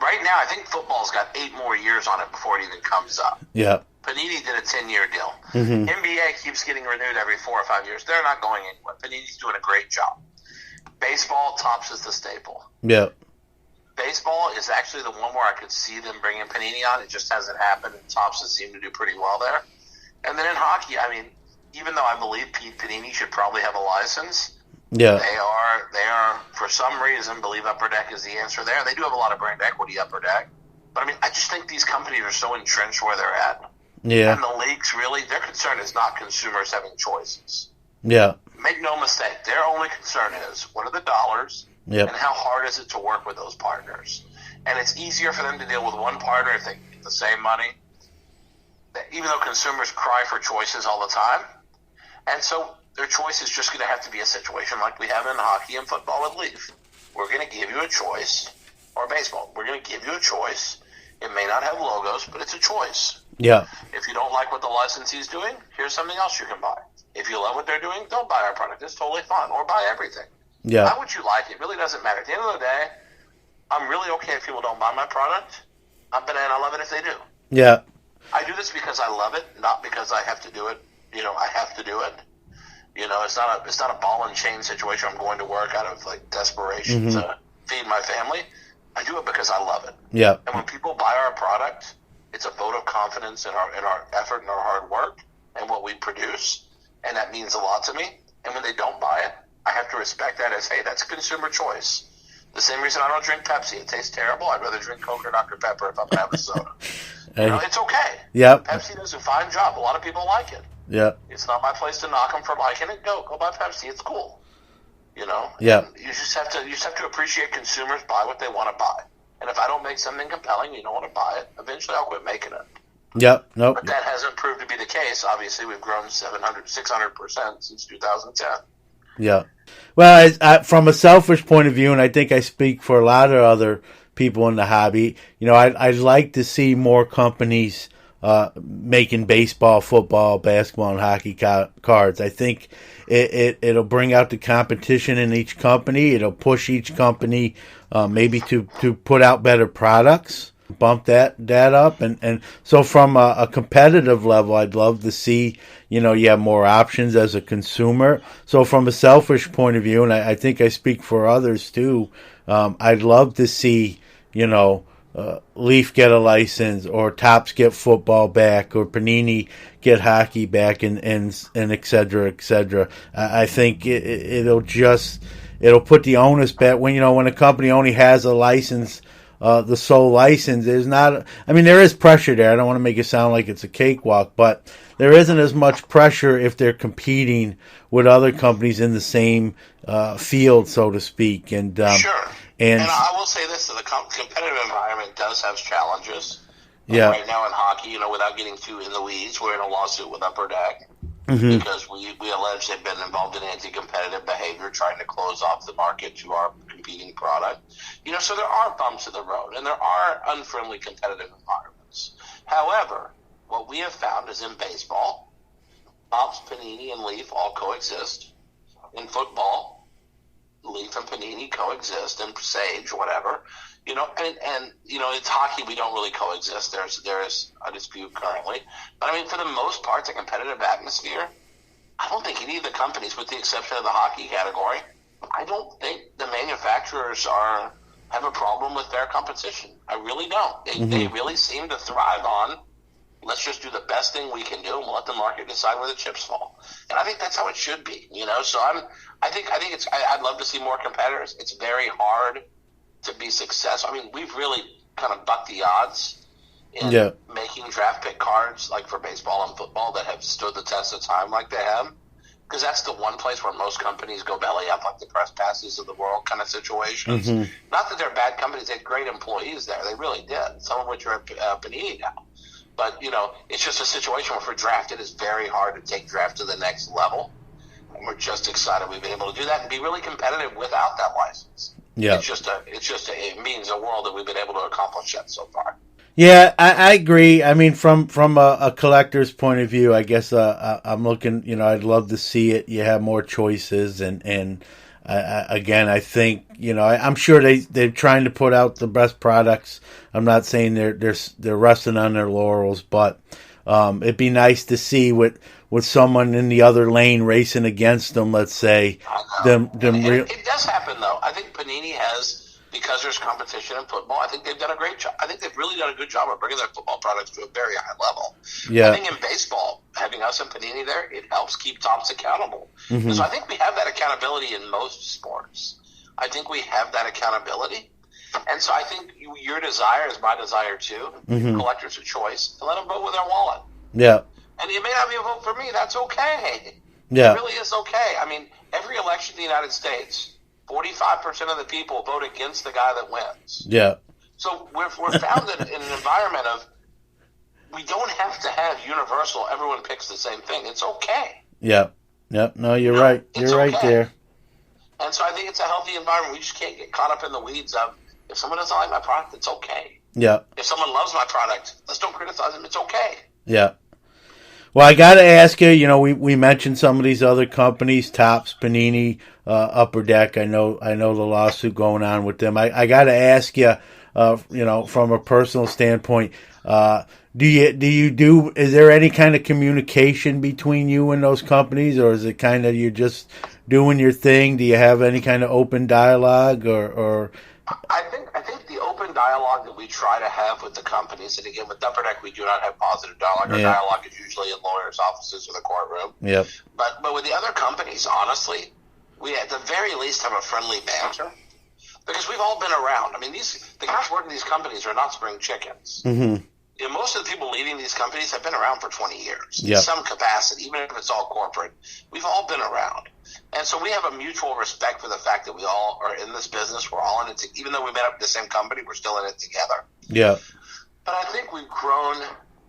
Right now, I think football's got 8 more years on it before it even comes up. Yeah. Panini did a 10-year deal. Mm-hmm. NBA keeps getting renewed every 4 or 5 years. They're not going anywhere. Panini's doing a great job. Baseball, Topps is the staple. Yeah. Baseball is actually the one where I could see them bringing Panini on. It just hasn't happened. Topps has seemed to do pretty well there. And then in hockey, even though I believe Pete Panini should probably have a license, yeah, they are for some reason believe Upper Deck is the answer there. They do have a lot of brand equity, Upper Deck. But I just think these companies are so entrenched where they're at. Yeah. And the leagues really, their concern is not consumers having choices. Yeah. Make no mistake, their only concern is what are the dollars Yep. and how hard is it to work with those partners. And it's easier for them to deal with one partner if they get the same money, even though consumers cry for choices all the time. And so their choice is just going to have to be a situation like we have in hockey and football with Leaf. We're going to give you a choice, or baseball. We're going to give you a choice. It may not have logos, but it's a choice. Yeah. If you don't like what the licensee's doing, here's something else you can buy. If you love what they're doing, don't buy our product. It's totally fine. Or buy everything. Yeah. Buy what you like. It really doesn't matter. At the end of the day, I'm really okay if people don't buy my product. And I love it if they do. Yeah. I do this because I love it, not because I have to do it. I have to do it. It's not a ball and chain situation. I'm going to work out of like desperation to feed my family. I do it because I love it. Yeah. And when people buy our product, it's a vote of confidence in our effort and our hard work and what we produce, and that means a lot to me. And when they don't buy it, I have to respect that as, hey, that's a consumer choice. The same reason I don't drink Pepsi. It tastes terrible. I'd rather drink Coke or Dr. Pepper if I'm going to have a soda. It's okay. Yep. Pepsi does a fine job. A lot of people like it. Yeah. It's not my place to knock them for liking it. Go buy Pepsi. It's cool. Yeah. You just have to appreciate consumers buy what they want to buy. And if I don't make something compelling, you don't want to buy it, eventually I'll quit making it. Yep. Nope. But that hasn't proved to be the case. Obviously, we've grown 600% since 2010. Yeah. Well, from a selfish point of view, and I think I speak for a lot of other people in the hobby, I'd like to see more companies making baseball, football, basketball, and hockey cards. I think it'll bring out the competition in each company. It'll push each company maybe to put out better products, bump that up. And so from a competitive level, I'd love to see, you have more options as a consumer. So from a selfish point of view, and I think I speak for others too, I'd love to see, Leaf get a license, or Topps get football back, or Panini get hockey back, and et cetera, et cetera. I think it'll put the onus back when a company only has a license, the sole license. There is pressure there. I don't want to make it sound like it's a cakewalk, but there isn't as much pressure if they're competing with other companies in the same field, so to speak. And sure. And I will say this: the competitive environment does have challenges. Yeah. Right now in hockey, without getting too in the weeds, we're in a lawsuit with Upper Deck because we allege they've been involved in anti-competitive behavior, trying to close off the market to our competing product. So there are bumps in the road, and there are unfriendly competitive environments. However, what we have found is in baseball, Topps, Panini, and Leaf all coexist. In football, Leaf and Panini coexist, and Sage, whatever. It's hockey. We don't really coexist. There's a dispute currently, but for the most part, the competitive atmosphere. I don't think any of the companies, with the exception of the hockey category, I don't think the manufacturers have a problem with their competition. I really don't. They really seem to thrive on, let's just do the best thing we can do, and we'll let the market decide where the chips fall. And I think that's how it should be. So I'd love to see more competitors. It's very hard to be successful. We've really kind of bucked the odds in making draft pick cards, like for baseball and football, that have stood the test of time like they have. Because that's the one place where most companies go belly up, like the press passes of the world kind of situations. Not that they're bad companies. They had great employees there. They really did, some of which are at Panini now. But, it's just a situation where for draft, it is very hard to take draft to the next level. And we're just excited we've been able to do that and be really competitive without that license. Yeah. It means the world that we've been able to accomplish that so far. Yeah, I agree. From a collector's point of view, I guess I'm looking, I'd love to see it. You have more choices, and again, I think, I'm sure they're trying to put out the best products. I'm not saying they're resting on their laurels, but it'd be nice to see with someone in the other lane racing against them, let's say. It does happen, though. I think Panini has, because there's competition in football, I think they've done a great job. I think they've really done a good job of bringing their football products to a very high level. Yeah. I think in baseball, having us and Panini there, it helps keep Topps accountable. So I think we have that accountability in most sports. I think we have that accountability. And so I think your desire is my desire too. Collectors of choice, and let them vote with their wallet. Yeah. And it may not be a vote for me. That's okay. Yeah. It really is okay. I mean, every election in the United States, 45% of the people vote against the guy that wins. Yeah. So we're founded in an environment of we don't have to have universal, everyone picks the same thing. It's okay. Yeah. Yep. No, you're right. You're right okay. there. And so I think it's a healthy environment. We just can't get caught up in the weeds of if someone doesn't like my product, it's okay. Yeah. If someone loves my product, let's don't criticize them. It's okay. Yeah. Well, I got to ask you, we mentioned some of these other companies, Topps, Panini, Upper Deck. I know the lawsuit going on with them. I got to ask you, from a personal standpoint, is there any kind of communication between you and those companies, or is it kind of you're just doing your thing? Do you have any kind of open dialogue or? I think the open dialogue that we try to have with the companies, and again with Upper Deck we do not have positive dialogue. Our dialogue is usually in lawyers' offices or the courtroom. Yep. But with the other companies, honestly, we at the very least have a friendly banter because we've all been around. I mean, the guys working these companies are not spring chickens. Mm-hmm. Most of the people leading these companies have been around for 20 years Yep. in some capacity, even if it's all corporate. We've all been around. And so we have a mutual respect for the fact that we all are in this business. We're all in it. Even though we met up at the same company, we're still in it together. Yeah. But I think we've grown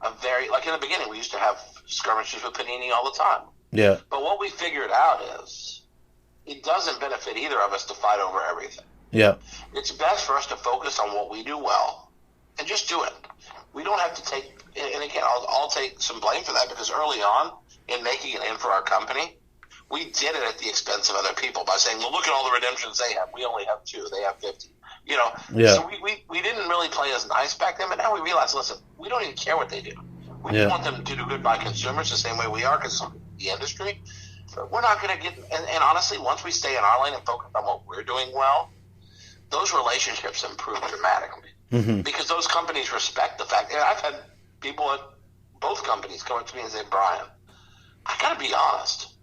like in the beginning, we used to have skirmishes with Panini all the time. Yeah. But what we figured out is it doesn't benefit either of us to fight over everything. Yeah. It's best for us to focus on what we do well and just do it. We don't have to take, and again, I'll take some blame for that because early on in making it in for our company, we did it at the expense of other people by saying, well, look at all the redemptions they have. We only have 2. They have 50. Yeah. So we didn't really play as nice back then, but now we realize, listen, we don't even care what they do. We just want them to do good by consumers the same way we are because the industry. But we're not going to get, and honestly, once we stay in our lane and focus on what we're doing well, those relationships improve dramatically. Mm-hmm. Because those companies respect the fact, and I've had people at both companies come up to me and say, Brian, I got to be honest.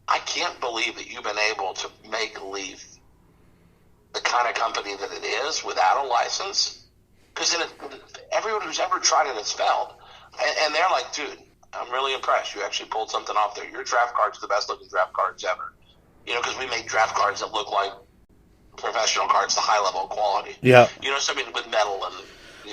I can't believe that you've been able to make Leaf the kind of company that it is without a license. Because everyone who's ever tried it has failed. And they're like, dude, I'm really impressed. You actually pulled something off there. Your draft cards are the best looking draft cards ever. Because we make draft cards that look like professional cards, the high level quality. Yeah. Something with metal and.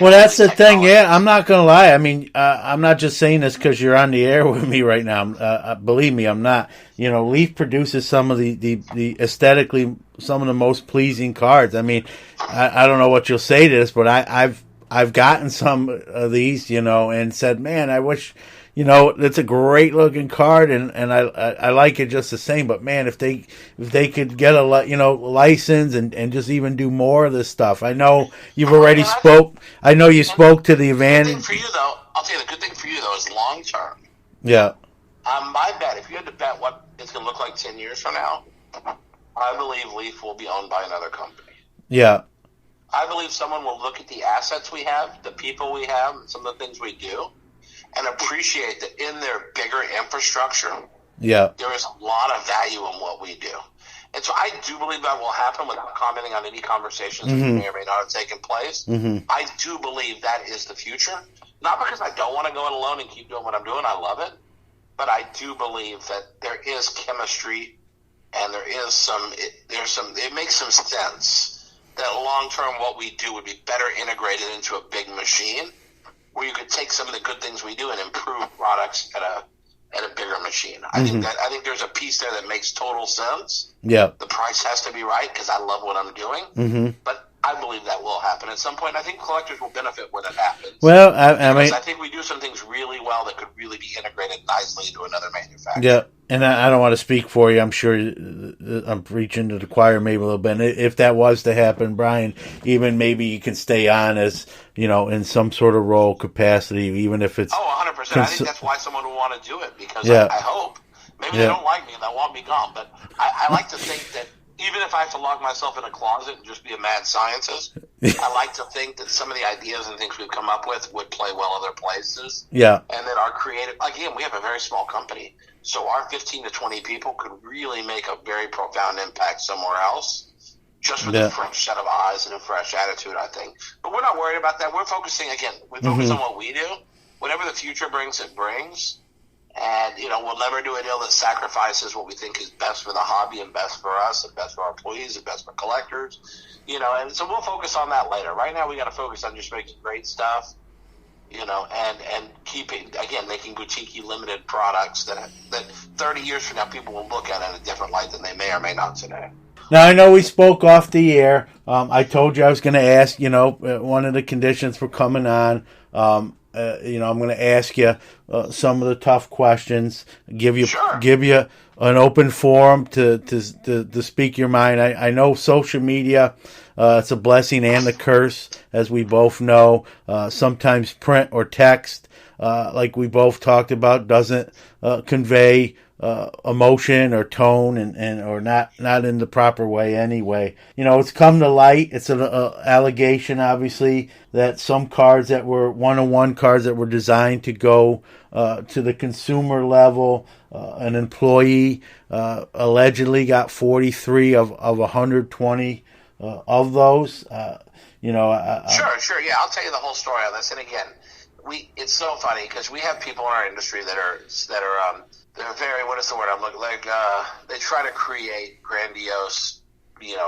Well, that's the thing. Yeah, I'm not going to lie. I mean, I'm not just saying this because you're on the air with me right now. Believe me, I'm not. Leaf produces some of the aesthetically some of the most pleasing cards. I mean, I don't know what you'll say to this, but I've gotten some of these, and said, man, I wish. It's a great looking card, and I like it just the same. But man, if they could get a license and just even do more of this stuff. I know you've already spoke. I know you spoke to the advantage. The good thing for you, though, I'll tell you the good thing for you though is long term. Yeah. My bet, if you had to bet what it's going to look like 10 years from now, I believe Leaf will be owned by another company. Yeah. I believe someone will look at the assets we have, the people we have, and some of the things we do, and appreciate that in their bigger infrastructure, there is a lot of value in what we do. And so I do believe that will happen without commenting on any conversations that may or may not have taken place. Mm-hmm. I do believe that is the future. Not because I don't want to go it alone and keep doing what I'm doing. I love it. But I do believe that there is chemistry and it makes some sense that long term what we do would be better integrated into a big machine where you could take some of the good things we do and improve products at a bigger machine. I think there's a piece there that makes total sense. Yeah. The price has to be right because I love what I'm doing. Mm-hmm. But I believe that will happen at some point. I think collectors will benefit when it happens. Well, I think we do some things really well that could really be integrated nicely into another manufacturer. Yeah, and I don't want to speak for you. I'm sure I'm preaching to the choir maybe a little bit. And if that was to happen, Brian, even maybe you can stay on as, in some sort of role capacity, even if it's... 100%. I think that's why someone would want to do it because I hope. Maybe they don't like me and they want me gone. But I like to think that even if I have to lock myself in a closet and just be a mad scientist, I like to think that some of the ideas and things we've come up with would play well other places. Yeah. And that our creative, again, we have a very small company, so our 15 to 20 people could really make a very profound impact somewhere else, just with a fresh set of eyes and a fresh attitude, I think. But we're not worried about that. We're focusing, again, on what we do, whatever the future brings, it brings. And, we'll never do a deal that sacrifices what we think is best for the hobby and best for us and best for our employees and best for collectors. And so we'll focus on that later. Right now we got to focus on just making great stuff, and keeping, again, making boutique limited products that 30 years from now people will look at in a different light than they may or may not today. Now, I know we spoke off the air. I told you I was going to ask, one of the conditions for coming on, I'm going to ask you some of the tough questions, give you an open forum to speak your mind. I know social media, it's a blessing and a curse, as we both know. Sometimes print or text, like we both talked about, doesn't convey emotion or tone or not in the proper way anyway. It's come to light. It's an allegation, obviously, that some cards that were one-on-one cards that were designed to go to the consumer level, an employee allegedly got 43 of 120 of those. Sure. Yeah, I'll tell you the whole story on this. And again, it's so funny because we have people in our industry that are they're very, what is the word I'm looking like? They try to create grandiose,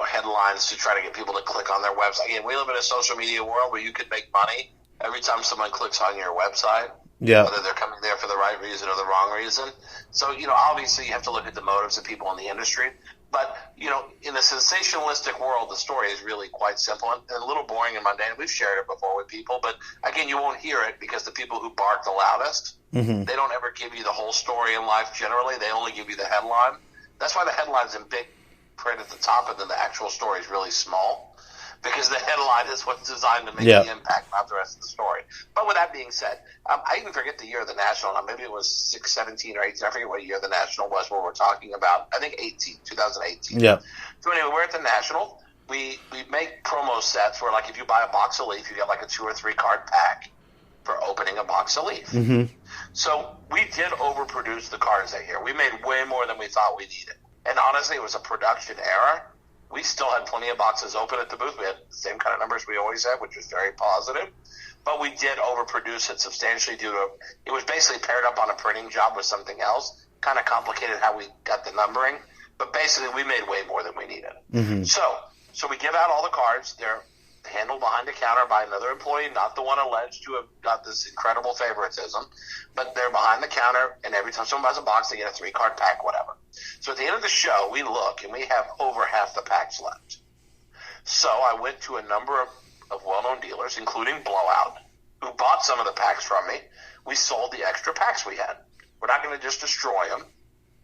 headlines to try to get people to click on their website. Again, we live in a social media world where you could make money every time someone clicks on your website. Yeah. Whether they're coming there for the right reason or the wrong reason. So, obviously you have to look at the motives of people in the industry. But, in a sensationalistic world, the story is really quite simple and a little boring and mundane. We've shared it before with people, but again, you won't hear it because the people who bark the loudest, they don't ever give you the whole story in life generally. They only give you the headline. That's why the headline's in big print at the top and then the actual story is really small, because the headline is what's designed to make the impact, not the rest of the story. But with that being said, I even forget the year of the National. Maybe it was 17 or 18. I forget what year the National was where we're talking about. I think 2018. Yeah. So anyway, we're at the National. We make promo sets where, like, if you buy a box of Leaf, you get like a 2 or 3 card pack for opening a box of Leaf. Mm-hmm. So we did overproduce the cards that year. We made way more than we thought we needed. And honestly, it was a production error. We still had plenty of boxes open at the booth. We had the same kind of numbers we always had, which was very positive. But we did overproduce it substantially due to it was basically paired up on a printing job with something else. Kind of complicated how we got the numbering. But basically, we made way more than we needed. Mm-hmm. So we give out all the cards. They're handled behind the counter by another employee, not the one alleged to have got this incredible favoritism. But they're behind the counter, and every time someone buys a box, they get a 3-card pack, whatever. So at the end of the show, we look, and we have over half the packs left. So I went to a number of well-known dealers, including Blowout, who bought some of the packs from me. We sold the extra packs we had. We're not going to just destroy them.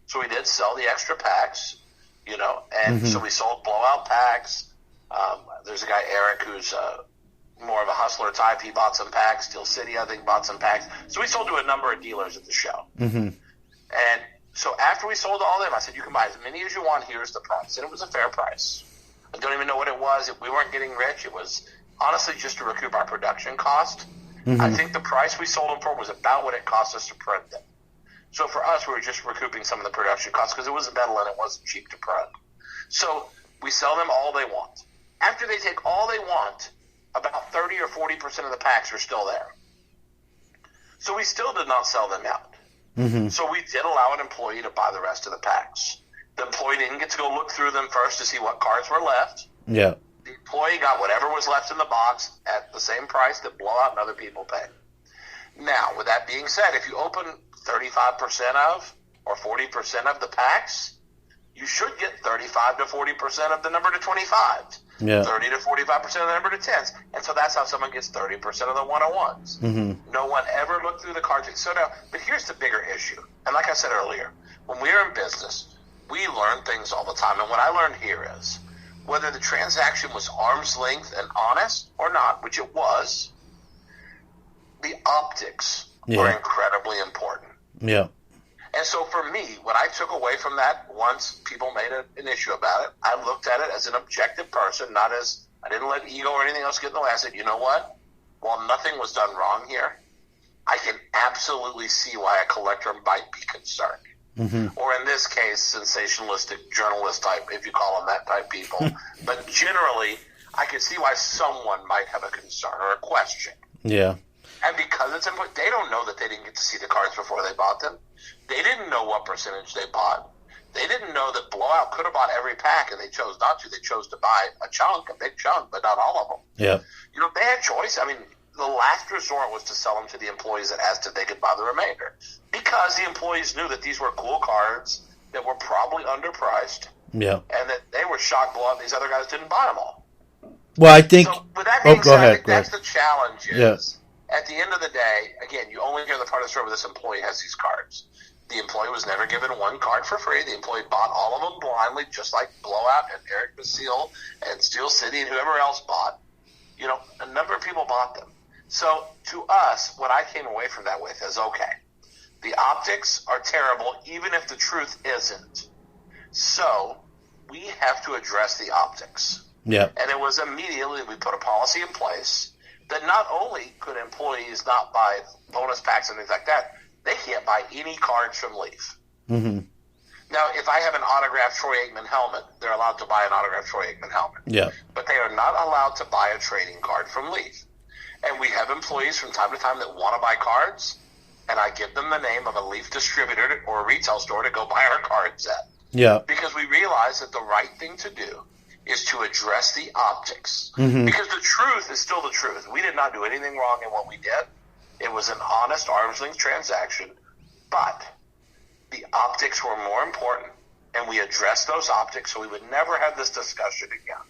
So we did sell the extra packs, and so we sold Blowout packs. There's a guy, Eric, who's more of a hustler type. He bought some packs. Steel City, I think, bought some packs. So we sold to a number of dealers at the show. Mm-hmm. And so after we sold all of them, I said, you can buy as many as you want. Here's the price. And it was a fair price. I don't even know what it was. We weren't getting rich. It was honestly just to recoup our production cost. Mm-hmm. I think the price we sold them for was about what it cost us to print them. So for us, we were just recouping some of the production costs because it was metal and it wasn't cheap to print. So we sell them all they want. After they take all they want, about 30 or 40% of the packs are still there. So we still did not sell them out. Mm-hmm. So we did allow an employee to buy the rest of the packs. The employee didn't get to go look through them first to see what cards were left. Yeah. The employee got whatever was left in the box at the same price that Blowout and other people paid. Now, with that being said, if you open 35% of or 40% of the packs, you should get 35 to 40% of the number to 25. Yeah. 30 to 45% of the number to 10s. And so that's how someone gets 30% of the 101s. Mm-hmm. No one ever looked through the cards. So now, but here's the bigger issue. And like I said earlier, when we're in business, we learn things all the time. And what I learned here is whether the transaction was arm's length and honest or not, which it was, the optics were incredibly important. Yeah. And so for me, what I took away from that, once people made an issue about it, I looked at it as an objective person, not as, I didn't let ego or anything else get in the way. I said, you know what? While nothing was done wrong here, I can absolutely see why a collector might be concerned. Mm-hmm. Or in this case, sensationalistic journalist type, if you call them that type people. But generally, I can see why someone might have a concern or a question. Yeah. And because it's important, they don't know that they didn't get to see the cards before they bought them. They didn't know what percentage they bought. They didn't know that Blowout could have bought every pack, and they chose not to. They chose to buy a big chunk, but not all of them. Yeah. They had choice. I mean, the last resort was to sell them to the employees that asked if they could buy the remainder, because the employees knew that these were cool cards that were probably underpriced. Yeah. And that they were shocked Blowout and these other guys didn't buy them all. Well, I think. So, with that being said, I think that's the challenge. Yeah. At the end of the day, again, you only hear the part of the story where this employee has these cards. The employee was never given one card for free. The employee bought all of them blindly, just like Blowout and Eric Basile and Steel City and whoever else bought. A number of people bought them. So to us, what I came away from that with is, okay, the optics are terrible, even if the truth isn't. So we have to address the optics. Yeah. And it was immediately we put a policy in place that not only could employees not buy bonus packs and things like that, they can't buy any cards from Leaf. Mm-hmm. Now, if I have an autographed Troy Aikman helmet, they're allowed to buy an autographed Troy Aikman helmet. Yeah. But they are not allowed to buy a trading card from Leaf. And we have employees from time to time that want to buy cards, and I give them the name of a Leaf distributor or a retail store to go buy our cards at. Yeah. Because we realize that the right thing to do is to address the optics. Mm-hmm. Because the truth is still the truth. We did not do anything wrong in what we did. It was an honest arm's length transaction, but the optics were more important, and we addressed those optics so we would never have this discussion again.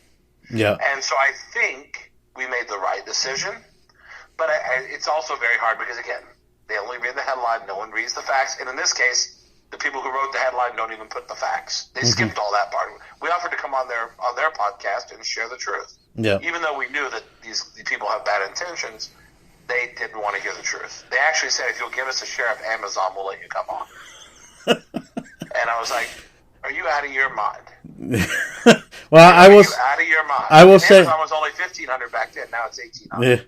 Yeah. And so I think we made the right decision, but it's also very hard because, again, they only read the headline. No one reads the facts. And in this case, the people who wrote the headline don't even put the facts. They skipped all that part. We offered to come on their podcast and share the truth. Yeah. Even though we knew that these people have bad intentions, they didn't want to hear the truth. They actually said, if you'll give us a share of Amazon, we'll let you come on. And I was like, are you out of your mind? Well, I will. Out of your mind. I will and say Amazon was only $1,500 back then. Now it's $1,800. Yeah.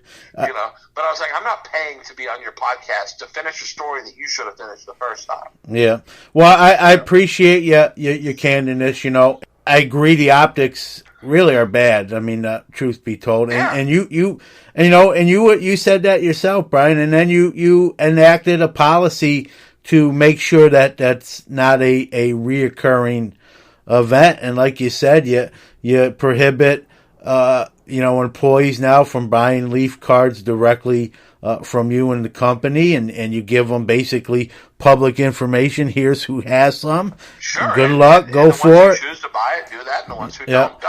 But I was like, I'm not paying to be on your podcast to finish a story that you should have finished the first time. Yeah. Well, I appreciate your candidness. I agree. The optics really are bad. I mean, truth be told, and you said that yourself, Brian, and then you enacted a policy to make sure that that's not a reoccurring event. And like you said, you prohibit employees now from buying Leaf cards directly from you and the company, and you give them basically public information. Here's who has some. Sure. Good luck. Go for it. The ones who choose to buy it, do that, and the ones who don't.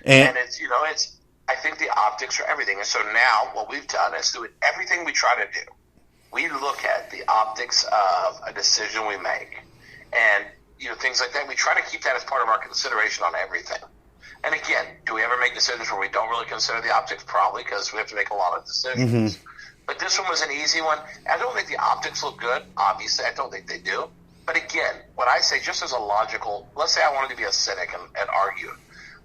And it's I think the optics are everything. And so now what we've done is do everything we try to do. We look at the optics of a decision we make, and things like that. We try to keep that as part of our consideration on everything. And again, do we ever make decisions where we don't really consider the optics? Probably, because we have to make a lot of decisions. Mm-hmm. But this one was an easy one. I don't think the optics look good. Obviously, I don't think they do. But again, what I say, just as a logical, let's say I wanted to be a cynic and argue,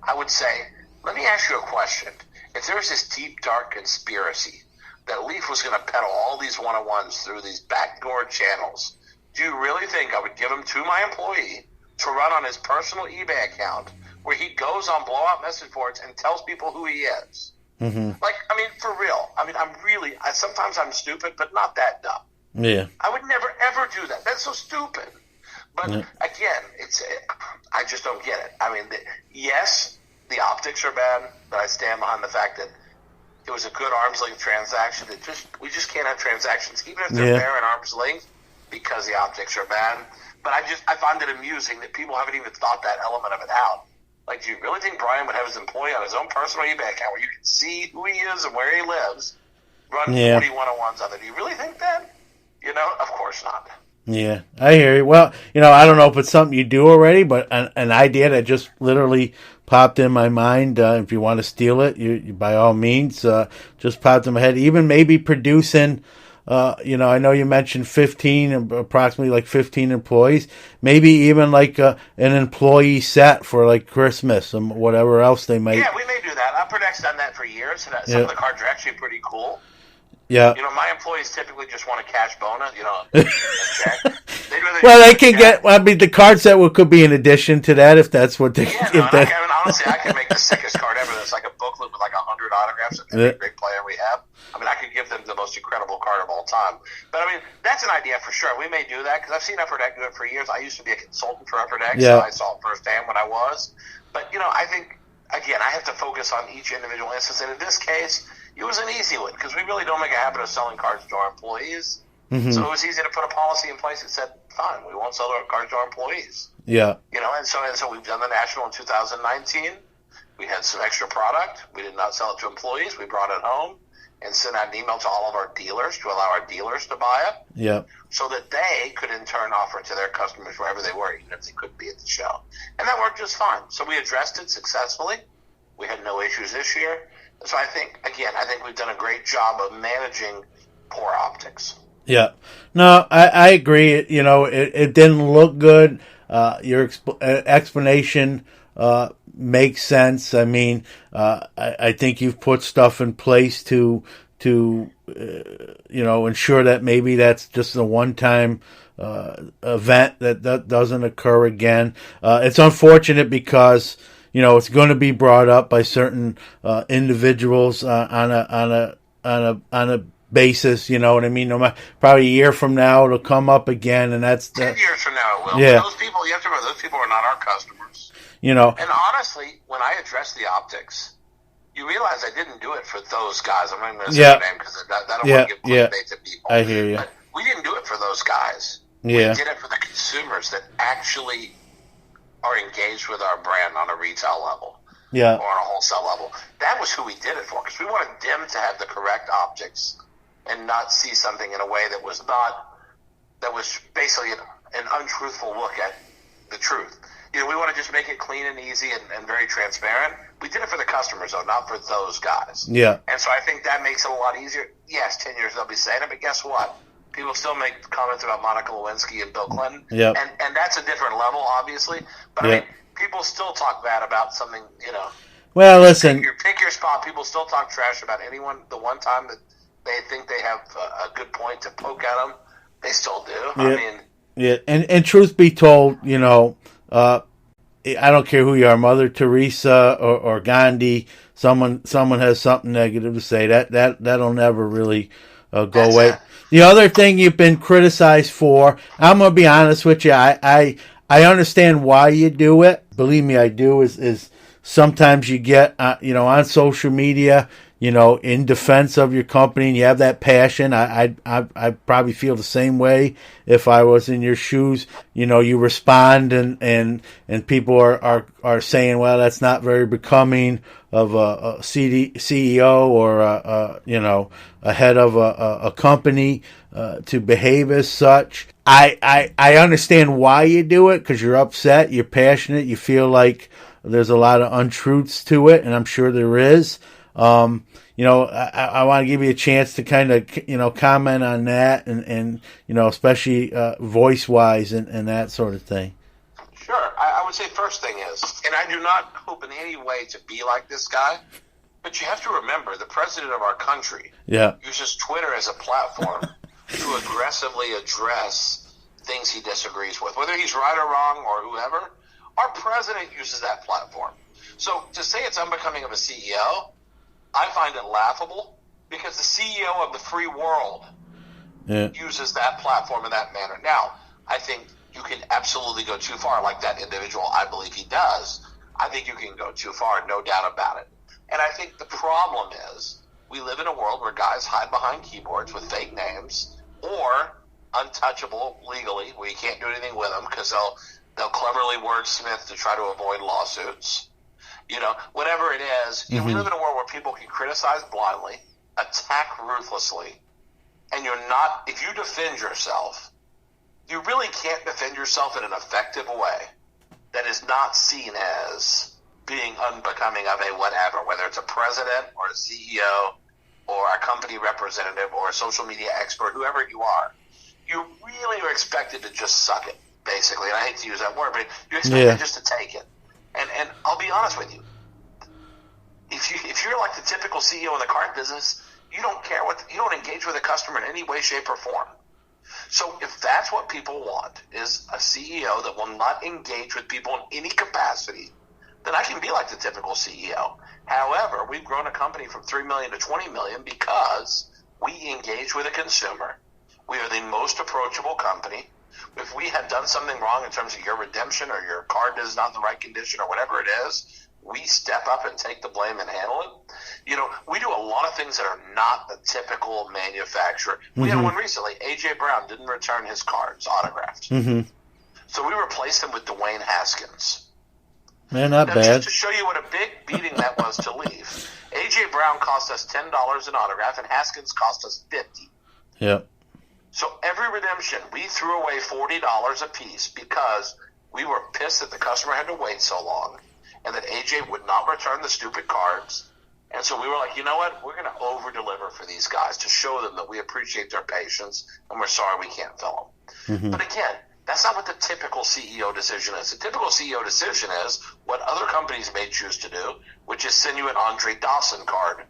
I would say, let me ask you a question. If there was this deep, dark conspiracy that Leaf was going to peddle all these one-on-ones through these backdoor channels, do you really think I would give them to my employee to run on his personal eBay account where he goes on blowout message boards and tells people who he is? Mm-hmm. For real. Sometimes I'm stupid, but not that dumb. Yeah. I would never, ever do that. That's so stupid. But again, I just don't get it. Yes, the optics are bad, but I stand behind the fact that it was a good arm's length transaction. We just can't have transactions, even if they're fair and arm's length, because the optics are bad. But I find it amusing that people haven't even thought that element of it out. Like, do you really think Brian would have his employee on his own personal eBay account where you can see who he is and where he lives, run 40 one-on-ones on it? Do you really think that? Of course not. Yeah, I hear you. Well, I don't know if it's something you do already, but an idea that just literally popped in my mind. If you want to steal it, you by all means, just popped in my head. Even maybe producing, I know you mentioned approximately like 15 employees. Maybe even like an employee set for like Christmas and whatever else they might. Yeah, we may do that. Upper Deck's done that for years. Some of the cards are actually pretty cool. Yeah. My employees typically just want a cash bonus, a check. They can get, the card set could be in addition to that if that's what they... Honestly, I can make the sickest card ever. That's like a booklet with like 100 autographs of every great player we have. I could give them the most incredible card of all time. But, I mean, that's an idea for sure. We may do that because I've seen Upper Deck do it for years. I used to be a consultant for Upper Deck, so I saw it firsthand when I was. But, I think, again, I have to focus on each individual instance. And in this case, it was an easy one because we really don't make a habit of selling cards to our employees. Mm-hmm. So it was easy to put a policy in place that said, fine, we won't sell our cards to our employees. Yeah. And so we've done the National in 2019. We had some extra product. We did not sell it to employees. We brought it home and sent out an email to all of our dealers to allow our dealers to buy it. Yeah. So that they could in turn offer it to their customers wherever they were, even if they couldn't be at the show. And that worked just fine. So we addressed it successfully. We had no issues this year. So I think we've done a great job of managing poor optics. Yeah. No, I agree. It didn't look good. Your explanation makes sense. I mean, I think you've put stuff in place to ensure that maybe that's just a one-time event that doesn't occur again. It's unfortunate because it's going to be brought up by certain individuals on a basis, you know what I mean? Probably a year from now it'll come up again, and that's 10 years from now it will. Yeah. Those people, you have to remember, those people are not our customers. And honestly, when I address the optics, you realize I didn't do it for those guys. I'm not even going to say their name because I don't want to give clickbait to people. I hear you. But we didn't do it for those guys. Yeah. We did it for the consumers that actually are engaged with our brand on a retail level. Yeah. Or on a wholesale level. That was who we did it for, because we wanted them to have the correct optics and not see something in a way that was basically an untruthful look at the truth. We want to just make it clean and easy and very transparent. We did it for the customers, though, not for those guys. Yeah. And so I think that makes it a lot easier. Yes, 10 years they'll be saying it, but guess what? People still make comments about Monica Lewinsky and Bill Clinton. Yeah. And that's a different level, obviously. But, I mean, people still talk bad about something, Well, listen. Pick your spot. People still talk trash about anyone the one time that they think they have a good point to poke at them. They still do. Yeah. I mean, yeah, and truth be told, I don't care who you are, Mother Teresa or Gandhi. Someone has something negative to say. That'll never really go away. The other thing you've been criticized for, I'm gonna be honest with you. I understand why you do it. Believe me, I do. Is sometimes you get on social media, in defense of your company, and you have that passion. I probably feel the same way if I was in your shoes. You respond and people are saying, well, that's not very becoming of a CEO or a head of a company to behave as such. I understand why you do it, because you're upset, you're passionate, you feel like there's a lot of untruths to it, and I'm sure there is. I want to give you a chance to kind of, comment on that and especially voice-wise and that sort of thing. Sure. I would say first thing is, and I do not hope in any way to be like this guy, but you have to remember the president of our country uses Twitter as a platform to aggressively address things he disagrees with, whether he's right or wrong or whoever. Our president uses that platform. So to say it's unbecoming of a CEO, I find it laughable, because the CEO of the free world uses that platform in that manner. Now, I think you can absolutely go too far, like that individual. I believe he does. I think you can go too far, no doubt about it. And I think the problem is we live in a world where guys hide behind keyboards with fake names or untouchable legally, where you can't do anything with them because they'll cleverly wordsmith to try to avoid lawsuits. Whatever it is, we live in a world where people can criticize blindly, attack ruthlessly, and if you defend yourself, you really can't defend yourself in an effective way that is not seen as being unbecoming of a whatever, whether it's a president or a CEO or a company representative or a social media expert, whoever you are. You really are expected to just suck it, basically. And I hate to use that word, but you're expected just to take it. And I'll be honest with you. If you're like the typical CEO in the card business, you don't care you don't engage with a customer in any way, shape, or form. So if that's what people want, is a CEO that will not engage with people in any capacity, then I can be like the typical CEO. However, we've grown a company from $3 million to $20 million because we engage with a consumer. We are the most approachable company. If we had done something wrong in terms of your redemption or your card is not in the right condition or whatever it is, we step up and take the blame and handle it. We do a lot of things that are not the typical manufacturer. We had one recently. A.J. Brown didn't return his cards autographed. So we replaced them with Dwayne Haskins. Man, not now, bad. Just to show you what a big beating that was to leave. A.J. Brown cost us $10 an autograph, and Haskins cost us $50. Yep. So every redemption, we threw away $40 a piece because we were pissed that the customer had to wait so long and that AJ would not return the stupid cards. And so we were like, you know what? We're going to over-deliver for these guys to show them that we appreciate their patience and we're sorry we can't fill them. But again, that's not what the typical CEO decision is. The typical CEO decision is what other companies may choose to do, which is send you an Andre Dawson card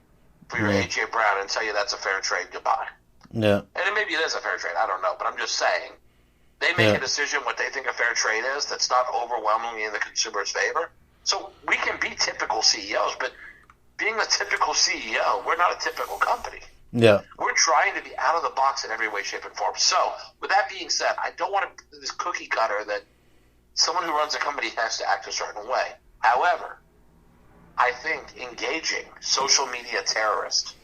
for your AJ Brown and tell you that's a fair trade, goodbye. Yeah. And maybe it is a fair trade. I don't know. But I'm just saying they make a decision what they think a fair trade is that's not overwhelmingly in the consumer's favor. So we can be typical CEOs, but being a typical CEO, we're not a typical company. Yeah. We're trying to be out of the box in every way, shape, and form. So with that being said, I don't want to this cookie cutter that someone who runs a company has to act a certain way. However, I think engaging social media terrorists,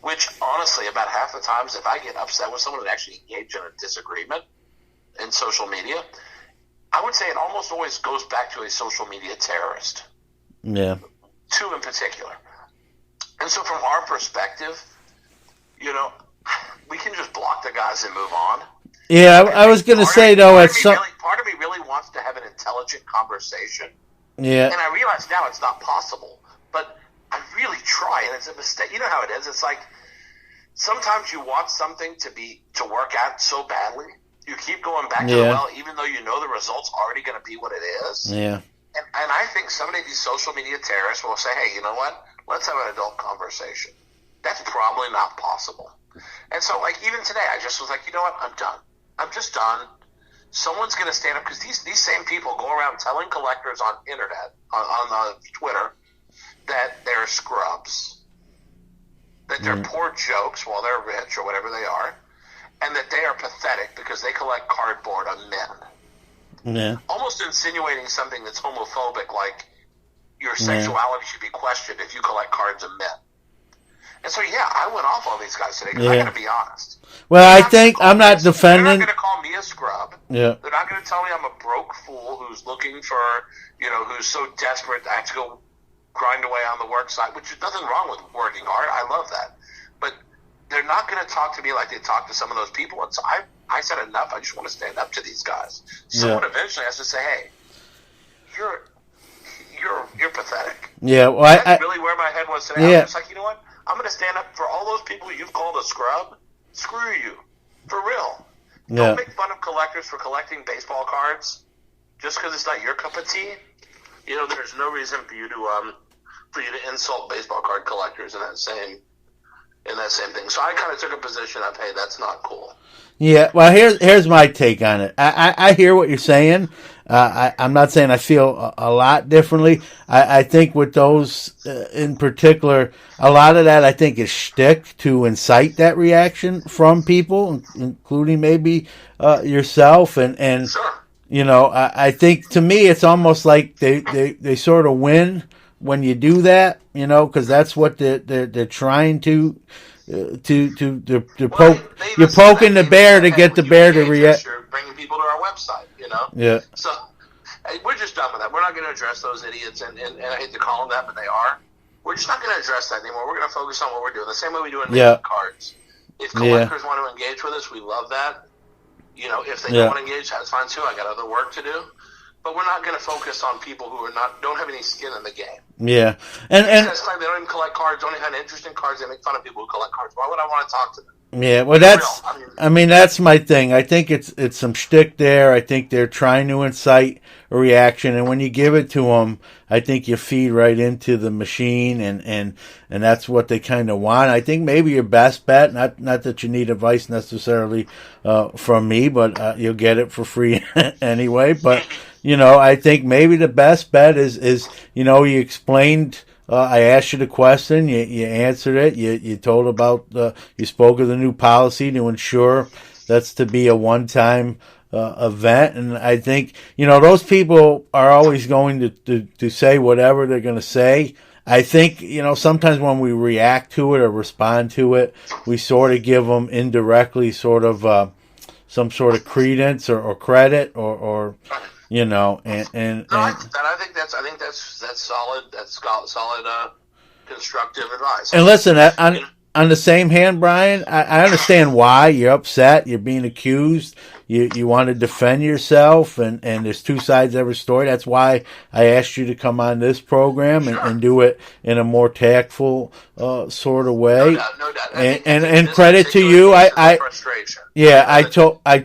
which honestly, about half the times, if I get upset with someone and actually engage in a disagreement in social media, I would say it almost always goes back to a social media terrorist. Yeah. Two in particular. And so from our perspective, we can just block the guys and move on. Yeah, I was going to say, though, part of me really wants to have an intelligent conversation. Yeah. And I realize now it's not possible, but I really try, and it's a mistake. You know how it is. It's like sometimes you want something to work out so badly, you keep going back to the well, even though you know the result's already going to be what it is. Yeah. And I think some of these social media terrorists will say, hey, you know what? Let's have an adult conversation. That's probably not possible. And so, like, even today, I just was like, you know what? I'm done. I'm just done. Someone's going to stand up, because these same people go around telling collectors on internet, on Twitter, that they're scrubs, that they're poor jokes while they're rich or whatever they are, and that they are pathetic because they collect cardboard of men. Yeah. Almost insinuating something that's homophobic, like your sexuality should be questioned if you collect cards of men. And so, I went off on these guys today because I got to be honest. Well, I'm not defending. They're not going to call me a scrub. Yeah. They're not going to tell me I'm a broke fool who's looking for, who's so desperate I have to go grind away on the work side, which is nothing wrong with working hard. I love that. But they're not going to talk to me like they talk to some of those people. And so I said enough. I just want to stand up to these guys. Someone eventually has to say, hey, you're pathetic. Yeah. Well, that's really where my head was today. I was just like, you know what? I'm going to stand up for all those people you've called a scrub. Screw you. For real. Don't make fun of collectors for collecting baseball cards just because it's not your cup of tea. There's no reason for you to insult baseball card collectors in that same thing. So I kind of took a position of, hey, that's not cool. Yeah, well, here's my take on it. I hear what you're saying. I'm not saying I feel a lot differently. I think with those in particular, a lot of that I think is shtick to incite that reaction from people, including maybe yourself. And sure. I think to me it's almost like they sort of win when you do that, because that's what they're trying to poke. You're poking the bear to get the bear to react. You're bringing people to our website, Yeah. So we're just done with that. We're not going to address those idiots, and I hate to call them that, but they are. We're just not going to address that anymore. We're going to focus on what we're doing, the same way we do in making cards. If collectors want to engage with us, we love that. If they don't want to engage, that's fine too. I got other work to do. But we're not going to focus on people who don't have any skin in the game. Yeah, and they don't even collect cards, don't even have interest in cards. They make fun of people who collect cards. Why would I want to talk to them? Yeah, well, that's my thing. I think it's some shtick there. I think they're trying to incite a reaction, and when you give it to them, I think you feed right into the machine, and that's what they kind of want. I think maybe your best bet, not that you need advice necessarily from me, but you'll get it for free anyway. But I think maybe the best bet is you explained I asked you the question, you answered it. You told about you spoke of the new policy to ensure that's to be a one-time event, and I think those people are always going to say whatever they're going to say. I think sometimes when we react to it or respond to it, we sort of give them indirectly sort of some sort of credence or credit or and No, I think that's solid. That's solid, constructive advice. and listen, on the same hand, Brian, I understand why you're upset. You're being accused. You want to defend yourself, and there's two sides to every story. That's why I asked you to come on this program and do it in a more tactful sort of way. No doubt. And credit to you. I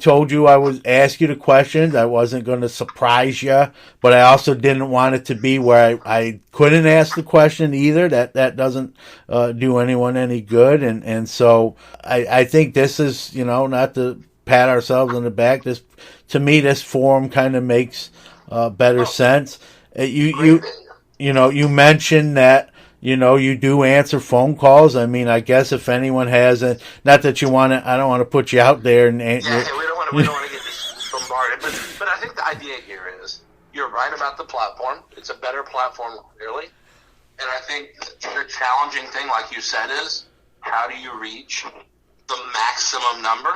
told you I would ask you the questions. I wasn't going to surprise you, but I also didn't want it to be where I couldn't ask the question either. That doesn't do anyone any good. And so I think this is, not to pat ourselves on the back. To me, this forum kind of makes better sense. You mentioned that you do answer phone calls. I mean, I guess if anyone has not that you want to, I don't want to put you out there and we don't want to get this bombarded. But I think the idea here is you're right about the platform. It's a better platform, clearly. And I think the challenging thing, like you said, is how do you reach the maximum number?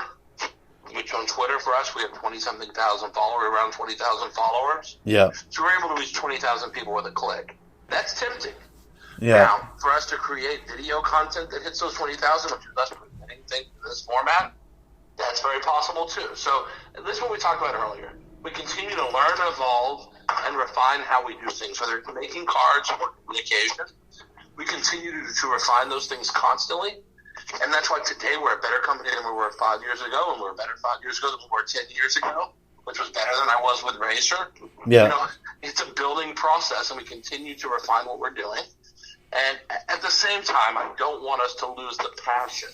Which on Twitter for us, we have 20-something thousand followers, around 20,000 followers. Yeah. So we're able to reach 20,000 people with a click. That's tempting. Yeah. Now, for us to create video content that hits those 20,000, which is us presenting things in this format, that's very possible too. So this is what we talked about earlier. We continue to learn, evolve, and refine how we do things, whether it's making cards or communication. We continue to refine those things constantly. And that's why today we're a better company than we were 5 years ago, and we're better 5 years ago than we were 10 years ago, which was better than I was with Racer. Yeah. It's a building process, and we continue to refine what we're doing. And at the same time, I don't want us to lose the passion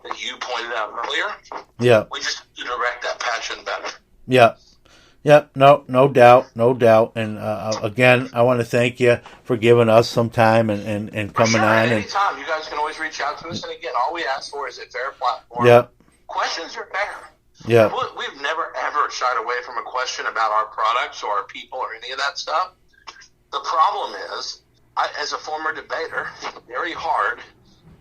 that you pointed out earlier. Yeah. We just have to direct that passion better. Yeah. Yeah, no doubt. And again, I want to thank you for giving us some time and coming on. Anytime. You guys can always reach out to us. And again, all we ask for is a fair platform. Yeah. Questions are fair. Yeah. We've never, ever shied away from a question about our products or our people or any of that stuff. The problem is, as a former debater, it's very hard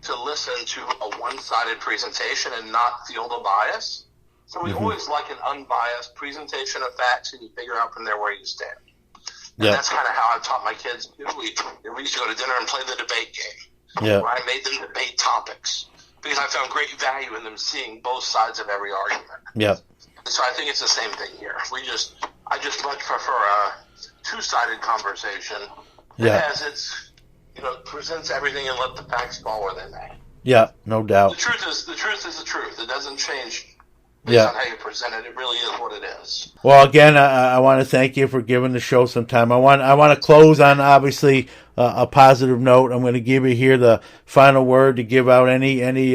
to listen to a one-sided presentation and not feel the bias. So we always like an unbiased presentation of facts, and you figure out from there where you stand. And that's kind of how I've taught my kids. We used to go to dinner and play the debate game. Yeah. Where I made them debate topics because I found great value in them seeing both sides of every argument. Yeah. And so I think it's the same thing here. I just much prefer a two-sided conversation that has its, presents everything and let the facts fall where they may. Yeah, no doubt. The truth is the truth. It doesn't change. Based on how you present it, it really is what it is. Well, again, I want to thank you for giving the show some time. I want to close on obviously a positive note. I'm going to give you here the final word to give out any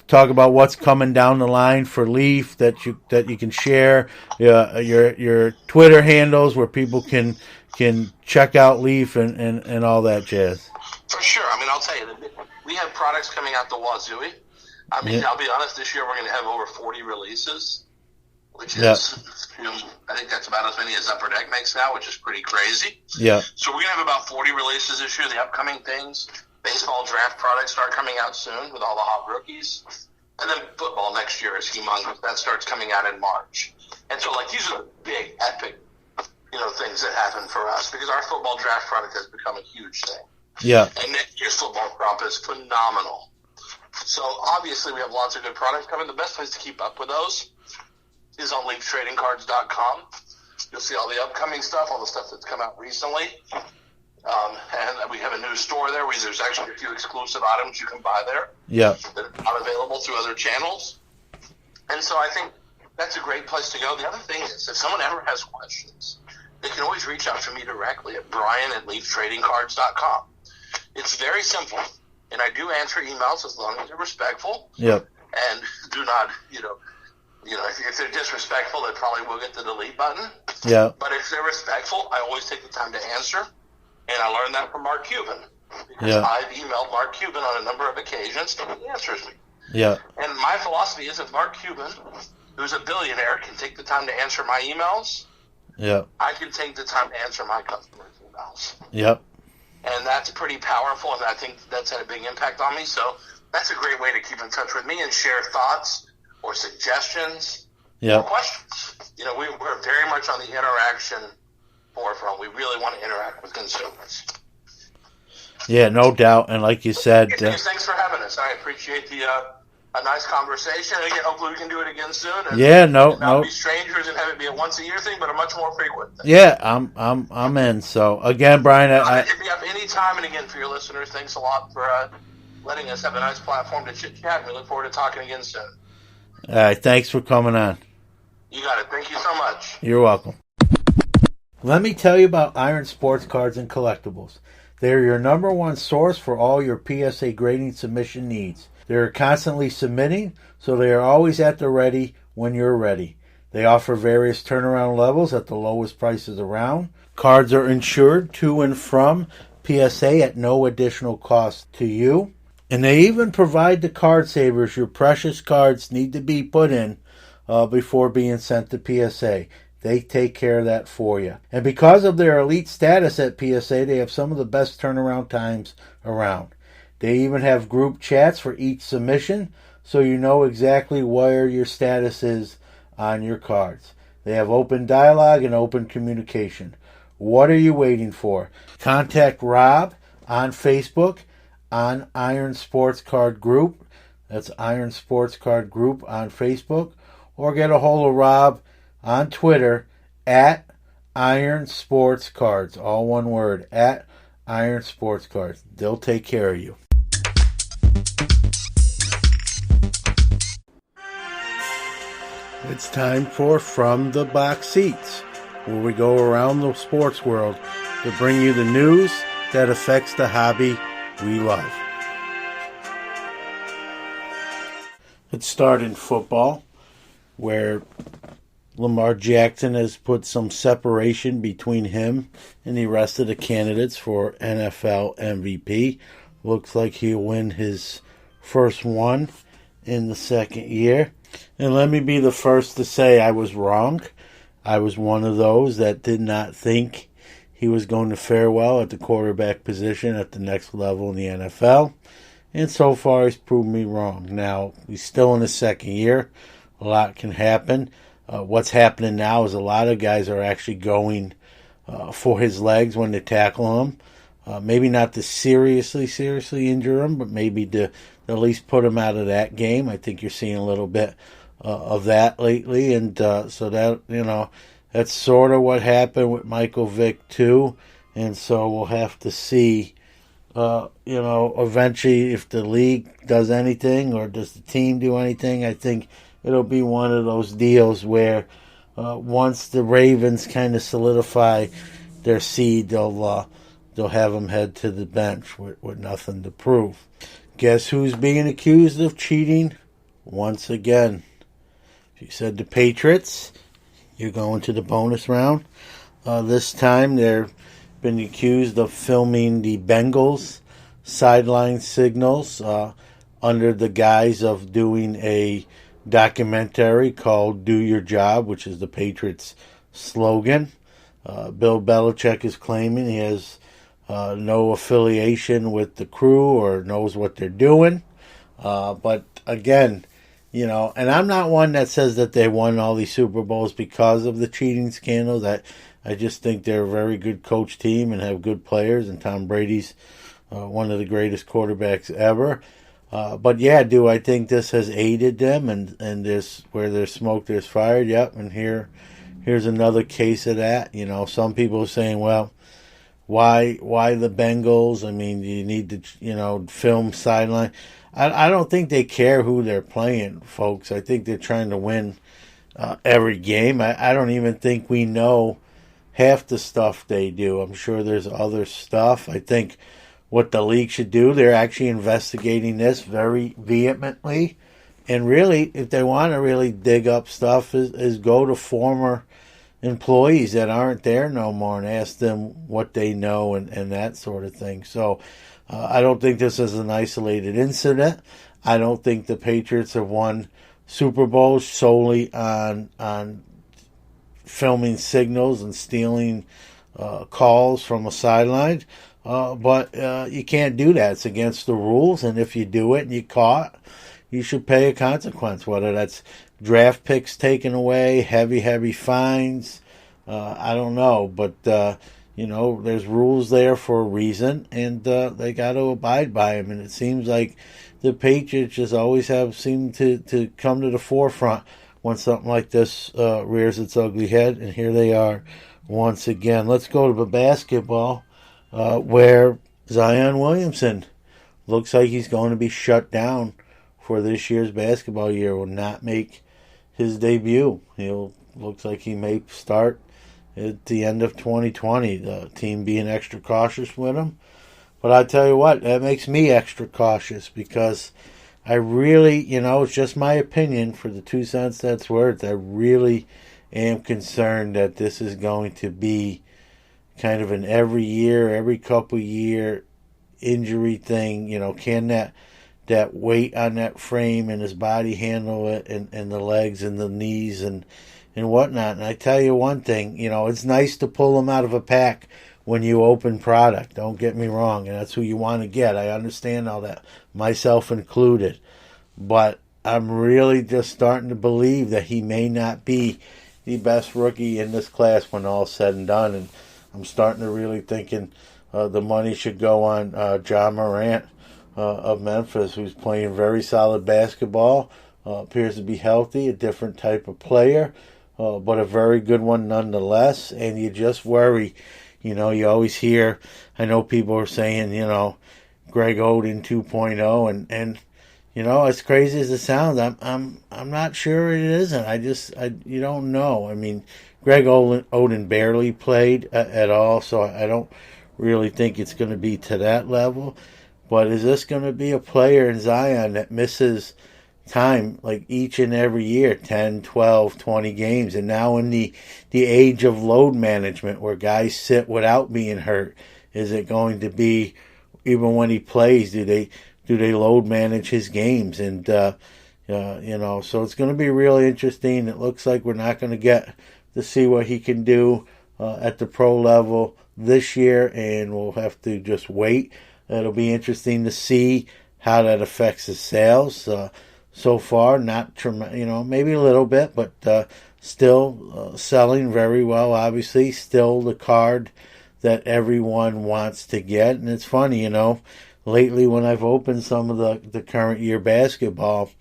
talk about what's coming down the line for Leaf that you can share. Your Twitter handles where people can check out Leaf and all that jazz. For sure. I mean, I'll tell you, we have products coming out the wazooie. I mean, I'll be honest, this year we're going to have over 40 releases, which is, I think that's about as many as Upper Deck makes now, which is pretty crazy. Yeah. So we're going to have about 40 releases this year. The upcoming things, baseball draft products start coming out soon with all the hot rookies. And then football next year is humongous. That starts coming out in March. And so, these are the big, epic, things that happen for us because our football draft product has become a huge thing. Yeah. And next year's football crop is phenomenal. So, obviously, we have lots of good products coming. The best place to keep up with those is on LeafTradingCards.com. You'll see all the upcoming stuff, all the stuff that's come out recently. And we have a new store there where there's actually a few exclusive items you can buy there that are not available through other channels. And so I think that's a great place to go. The other thing is, if someone ever has questions, they can always reach out to me directly at brian@LeafTradingCards.com. It's very simple. And I do answer emails as long as they're respectful. Yep. And do not, if they're disrespectful, they probably will get the delete button. Yeah. But if they're respectful, I always take the time to answer. And I learned that from Mark Cuban because Yeah. I've emailed Mark Cuban on a number of occasions, and he answers me. Yeah. And my philosophy is if Mark Cuban, who's a billionaire, can take the time to answer my emails, Yeah. I can take the time to answer my customers' emails. Yep. And that's pretty powerful, and I think that's had a big impact on me. So that's a great way to keep in touch with me and share thoughts or suggestions or Yep. questions. We're very much on the interaction forefront. We really want to interact with consumers. Yeah, no doubt. And like you said, Thanks for having us. I appreciate a nice conversation. Again, hopefully we can do it again soon. And yeah, no. not be strangers and have it be a once a year thing, but a much more frequent thing. Yeah, I'm in. So again, Brian, If you have any time, and again for your listeners, thanks a lot for letting us have a nice platform to chit chat. We look forward to talking again soon. all right, thanks for coming on. You got it. Thank you so much. You're welcome. Let me tell you about Iron Sports Cards and Collectibles. They're your number one source for all your PSA grading submission needs. They're constantly submitting, so they are always at the ready when you're ready. They offer various turnaround levels at the lowest prices around. Cards are insured to and from PSA at no additional cost to you. And they even provide the card savers your precious cards need to be put in before being sent to PSA. They take care of that for you. And because of their elite status at PSA, they have some of the best turnaround times around. They even have group chats for each submission, so you know exactly where your status is on your cards. They have open dialogue and open communication. What are you waiting for? Contact Rob on Facebook on Iron Sports Card Group. That's Iron Sports Card Group on Facebook. Or get a hold of Rob on Twitter at Iron Sports Cards. All one word, at Iron Sports Cards. They'll take care of you. It's time for From the Box Seats, where we go around the sports world to bring you the news that affects the hobby we love. Let's start in football, where Lamar Jackson has put some separation between him and the rest of the candidates for NFL MVP. Looks like he'll win his first one in the second year. And let me be the first to say I was wrong. I was one of those that did not think he was going to fare well at the quarterback position at the next level in the NFL. And so far he's proved me wrong. Now, he's still in his second year. A lot can happen. What's happening now is a lot of guys are actually going for his legs when they tackle him. Maybe not to seriously injure him, but maybe to at least put him out of that game. I think you're seeing a little bit of that lately. And so that, that's sort of what happened with Michael Vick too. And so we'll have to see, eventually if the league does anything or does the team do anything. I think it'll be one of those deals where once the Ravens kind of solidify their seed, they'll have them head to the bench with nothing to prove. Guess who's being accused of cheating once again? If you said the Patriots, you're going to the bonus round. This time they're been accused of filming the Bengals sideline signals under the guise of doing a documentary called Do Your Job, which is the Patriots slogan. Bill Belichick is claiming he has no affiliation with the crew or knows what they're doing. But again, and I'm not one that says that they won all these Super Bowls because of the cheating scandals. I just think they're a very good coach team and have good players, and Tom Brady's one of the greatest quarterbacks ever. But yeah, do I think this has aided them? And this, where there's smoke, there's fire. Yep. And here's another case of that. Some people are saying, well, why the Bengals? I mean, you need to, film sideline. I don't think they care who they're playing, folks. I think they're trying to win every game. I don't even think we know half the stuff they do. I'm sure there's other stuff. I think what the league should do, they're actually investigating this very vehemently. And really, if they want to really dig up stuff, is go to former employees that aren't there no more and ask them what they know and that sort of thing. So I don't think this is an isolated incident. I don't think the Patriots have won Super Bowls solely on filming signals and stealing calls from a sideline. But you can't do that. It's against the rules, and if you do it and you're caught, you should pay a consequence, whether that's draft picks taken away, heavy fines. I don't know, but there's rules there for a reason, and they got to abide by them. And it seems like the Patriots just always have seemed to come to the forefront when something like this rears its ugly head, and here they are once again. Let's go to the basketball, where Zion Williamson looks like he's going to be shut down for this year's basketball year. Will not make his debut. Looks like he may start at the end of 2020. The team being extra cautious with him. But I tell you what, that makes me extra cautious because I really, it's just my opinion for the 2 cents that's worth. I really am concerned that this is going to be kind of an every couple year injury thing. Can that weight on that frame and his body handle it, and the legs and the knees and whatnot. And I tell you one thing, it's nice to pull them out of a pack when you open product. Don't get me wrong, and that's who you want to get. I understand all that, myself included. But I'm really just starting to believe that he may not be the best rookie in this class when all's said and done. And I'm starting to really thinking the money should go on John Morant of Memphis, who's playing very solid basketball, appears to be healthy, a different type of player, but a very good one nonetheless. And you just worry, you always hear, I know people are saying, Greg Oden 2.0, and as crazy as it sounds, I'm not sure it isn't. You don't know. I mean, Greg Oden barely played at all, so I don't really think it's going to be to that level. But is this going to be a player in Zion that misses time like each and every year, 10, 12, 20 games? And now in the age of load management where guys sit without being hurt, is it going to be, even when he plays, do they load manage his games? And, so it's going to be really interesting. It looks like we're not going to get to see what he can do at the pro level this year, and we'll have to just wait. It'll be interesting to see how that affects his sales. So far, not maybe a little bit, but still selling very well. Obviously, still the card that everyone wants to get. And it's funny, lately when I've opened some of the current year basketball,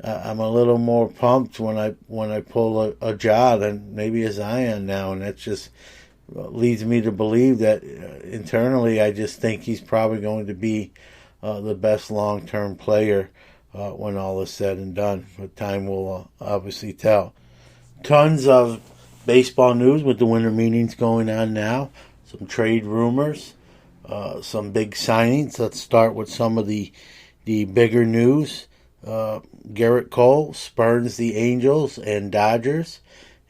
I'm a little more pumped when I pull a Ja than maybe a Zion now, and that just leads me to believe that internally I just think he's probably going to be the best long-term player when all is said and done. But time will obviously tell. Tons of baseball news with the winter meetings going on now. Some trade rumors, some big signings. Let's start with some of the bigger news. Garrett Cole spurns the Angels and Dodgers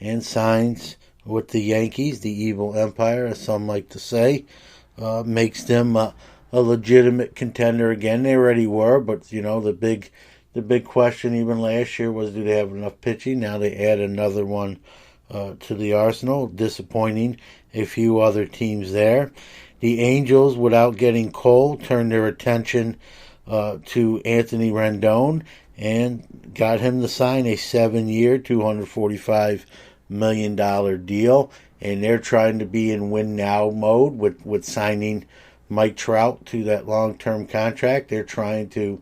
and signs with the Yankees, the evil empire, as some like to say. Makes them a legitimate contender again. They already were, but the big question even last year was, do they have enough pitching? Now they add another one to the arsenal. Disappointing a few other teams there. The Angels, without getting Cole, turned their attention to Anthony Rendon and got him to sign a 7-year, $245 million deal. And they're trying to be in win-now mode with signing Mike Trout to that long-term contract. They're trying to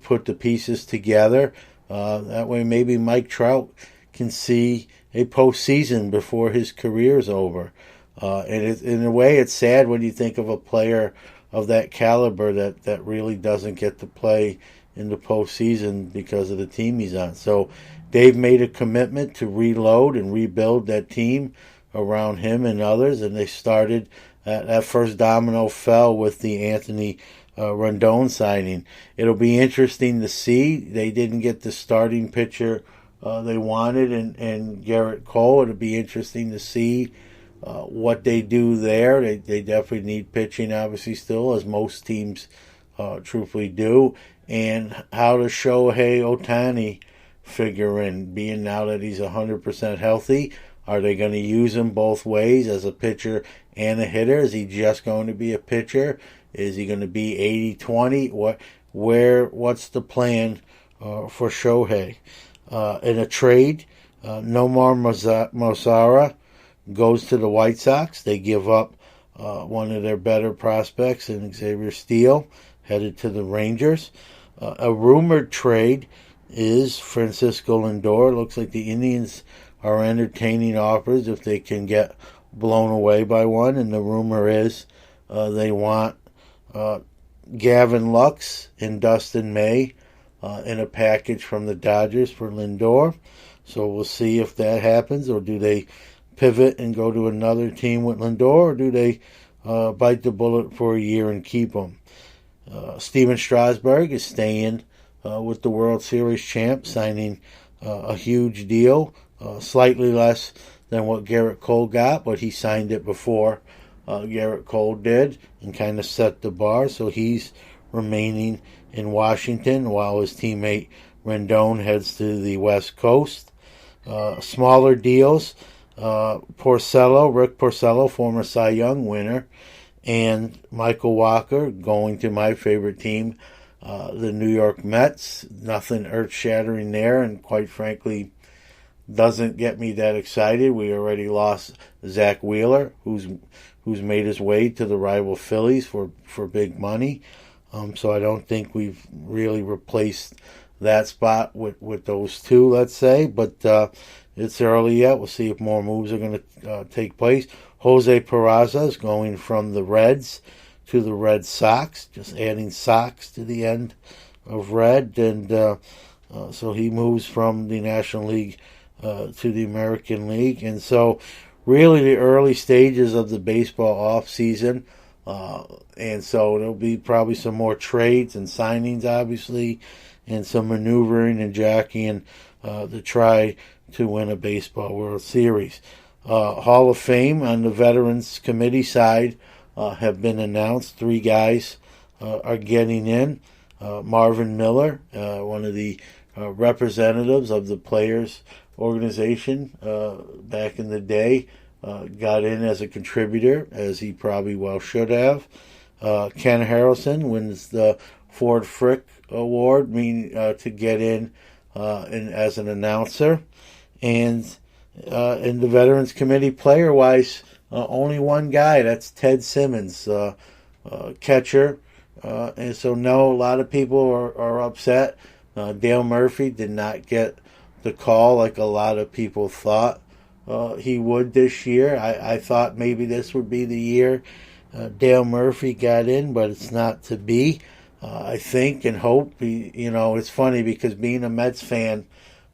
put the pieces together. That way maybe Mike Trout can see a postseason before his career is over. And in a way, it's sad when you think of a player of that caliber that really doesn't get to play in the postseason because of the team he's on. So they've made a commitment to reload and rebuild that team around him and others, and they started. That first domino fell with the Anthony Rendon signing. It'll be interesting to see. They didn't get the starting pitcher they wanted, and Garrett Cole. It'll be interesting to see what they do there. They definitely need pitching, obviously, still, as most teams truthfully do. And how does Shohei Ohtani figure in, being now that he's 100% healthy? Are they going to use him both ways as a pitcher and a hitter? Is he just going to be a pitcher? Is he going to be 80-20? What's the plan for Shohei? In a trade, Nomar Mazara goes to the White Sox. They give up one of their better prospects in Xavier Steele, headed to the Rangers. A rumored trade is Francisco Lindor. Looks like the Indians are entertaining offers if they can get blown away by one, and the rumor is they want Gavin Lux and Dustin May in a package from the Dodgers for Lindor. So we'll see if that happens, or do they pivot and go to another team with Lindor, or do they bite the bullet for a year and keep him? Steven Strasburg is staying with the World Series champ, signing a huge deal, slightly less than what Garrett Cole got, but he signed it before Garrett Cole did and kind of set the bar, so he's remaining in Washington while his teammate Rendon heads to the West Coast. Smaller deals, Rick Porcello, former Cy Young winner, and Michael Walker going to my favorite team, the New York Mets. Nothing earth-shattering there, and quite frankly, doesn't get me that excited. We already lost Zach Wheeler, who's made his way to the rival Phillies for big money. So I don't think we've really replaced that spot with those two, let's say. But it's early yet. We'll see if more moves are going to take place. Jose Peraza is going from the Reds to the Red Sox, just adding Sox to the end of Red. And so he moves from the National League to the American League. And so really the early stages of the baseball off season. And so there'll be probably some more trades and signings, obviously, and some maneuvering and jockeying to try to win a baseball World Series. Hall of Fame on the Veterans Committee side have been announced. 3 guys are getting in. Marvin Miller, one of the representatives of the Players Organization back in the day, got in as a contributor, as he probably well should have. Ken Harrelson wins the Ford Frick Award, to get in as an announcer. And in the Veterans Committee, player-wise, only one guy. That's Ted Simmons, catcher. And so, no, a lot of people are upset. Dale Murphy did not get the call like a lot of people thought he would this year. I thought maybe this would be the year Dale Murphy got in, but it's not to be. I think and hope. It's funny because being a Mets fan,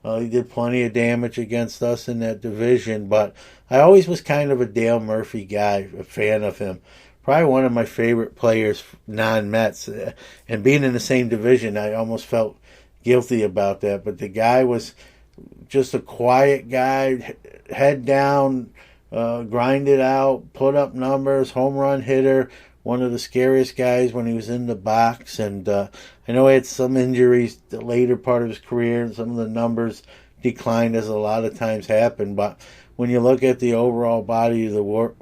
he did plenty of damage against us in that division, but I always was kind of a Dale Murphy guy, a fan of him. Probably one of my favorite players, non-Mets. And being in the same division, I almost felt guilty about that. But the guy was just a quiet guy, head down, grind it out, put up numbers, home run hitter, one of the scariest guys when he was in the box. And I know he had some injuries the later part of his career, and some of the numbers declined, as a lot of times happen. But when you look at the overall body of work,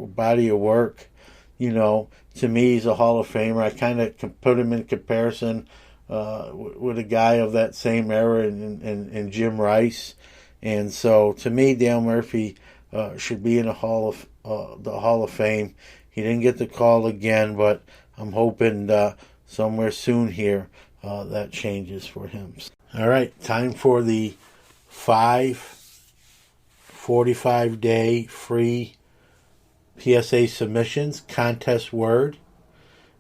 to me, he's a Hall of Famer. I kind of put him in comparison with a guy of that same era in Jim Rice. And so, to me, Dale Murphy should be in the Hall of Fame. He didn't get the call again, but I'm hoping somewhere soon here that changes for him. All right, time for the 45-day free PSA submissions contest word,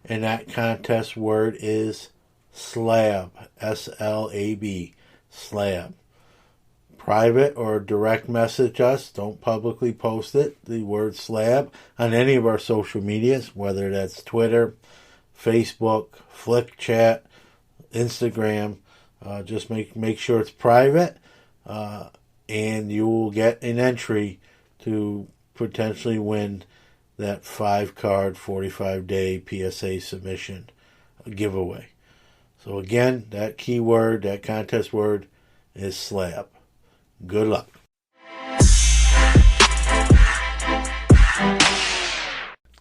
and that contest word is slab, S-L-A-B, slab. Private or direct message us, don't publicly post it, the word slab, on any of our social medias, whether that's Twitter, Facebook, Flick Chat, Instagram. Just make sure it's private, and you will get an entry to potentially win that 5-card, 45-day PSA submission giveaway. So again, that keyword, that contest word is slab. Good luck.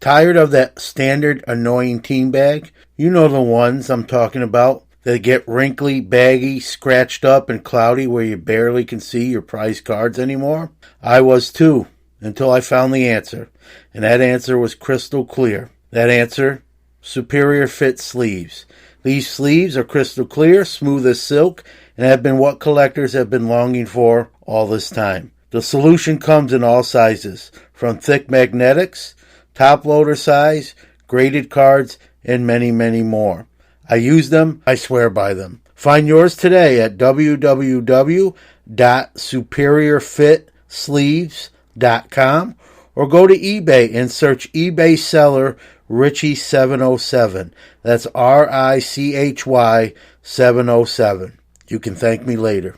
Tired of that standard annoying team bag? You know the ones I'm talking about. That get wrinkly, baggy, scratched up, and cloudy where you barely can see your prize cards anymore? I was too, until I found the answer. And that answer was crystal clear. That answer, Superior Fit Sleeves. These sleeves are crystal clear, smooth as silk, and have been what collectors have been longing for all this time. The solution comes in all sizes, from thick magnetics, top loader size, graded cards, and many, many more. I use them, I swear by them. Find yours today at www.superiorfitsleeves.com or go to eBay and search eBay seller Richie707. That's RICHY 707. You can thank me later.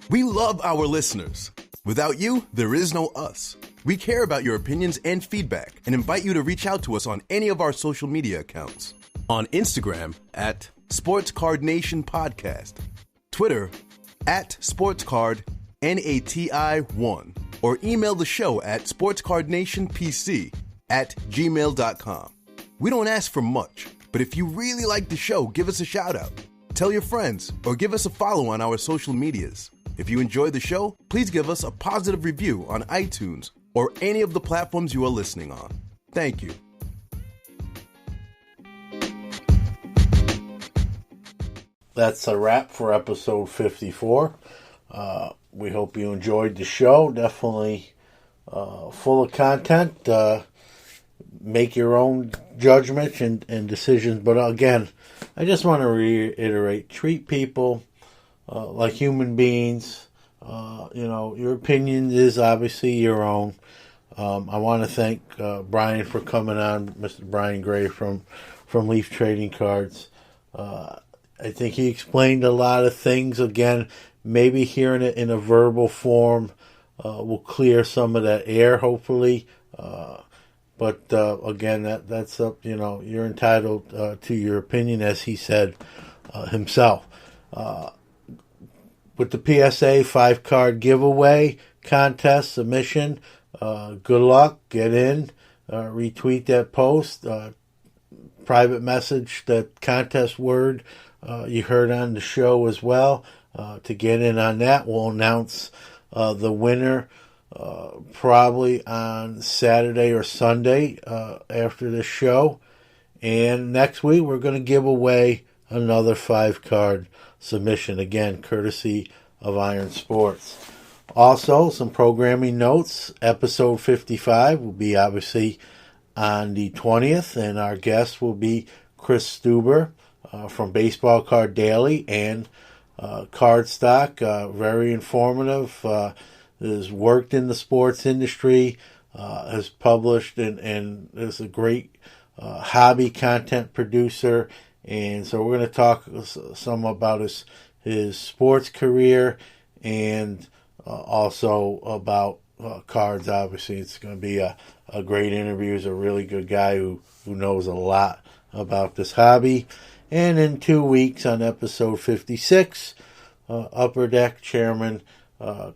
We love our listeners. Without you, there is no us. We care about your opinions and feedback and invite you to reach out to us on any of our social media accounts. On Instagram at Sports Card Nation Podcast, Twitter at SportsCardNati1, or email the show at sportscardnationpc@gmail.com. We don't ask for much, but if you really like the show, give us a shout out. Tell your friends or give us a follow on our social medias. If you enjoy the show, please give us a positive review on iTunes or any of the platforms you are listening on. Thank you. That's a wrap for episode 54. We hope you enjoyed the show. Definitely full of content. Make your own judgments and decisions. But again, I just want to reiterate, treat people like human beings. Your opinion is obviously your own. I want to thank Brian for coming on, Mr. Brian Gray from Leaf Trading Cards. I think he explained a lot of things. Again, maybe hearing it in a verbal form will clear some of that air, hopefully. But again, that's up. You're entitled to your opinion, as he said himself. With the PSA 5-card giveaway contest submission, good luck. Get in. Retweet that post. Private message that contest word you heard on the show as well. To get in on that, we'll announce the winner probably on Saturday or Sunday after the show. And next week, we're going to give away another 5-card submission, again, courtesy of Iron Sports. Also, some programming notes. Episode 55 will be obviously on the 20th, and our guest will be Chris Stuber from Baseball Card Daily and Cardstock. Very informative. Has worked in the sports industry, has published, and is a great hobby content producer. And so we're going to talk some about his sports career and also about cards. Obviously, it's going to be a great interview. He's a really good guy who knows a lot about this hobby. And in 2 weeks on episode 56, Upper Deck Chairman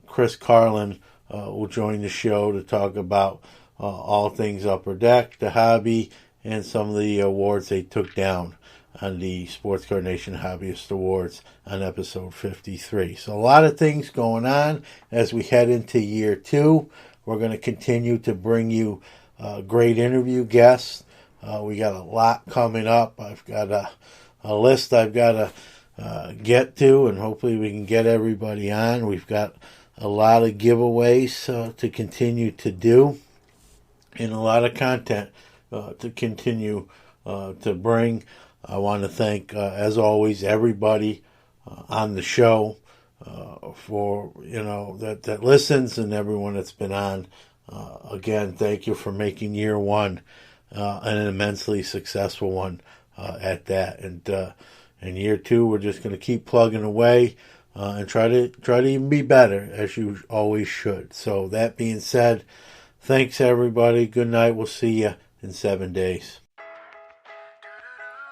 Chris Carlin will join the show to talk about all things Upper Deck, the hobby, and some of the awards they took down on the Sports Card Nation Hobbyist Awards on episode 53. So a lot of things going on as we head into year 2. We're going to continue to bring you great interview guests. We got a lot coming up. I've got a list I've got to get to, and hopefully we can get everybody on. We've got a lot of giveaways to continue to do, and a lot of content to continue to bring. I want to thank, as always, everybody on the show for that listens, and everyone that's been on. Again, thank you for making year 1 an immensely successful one at that. And in year 2, we're just going to keep plugging away. and try to even be better, as you always should. So that being said, thanks everybody. Good night. We'll see you in 7 days.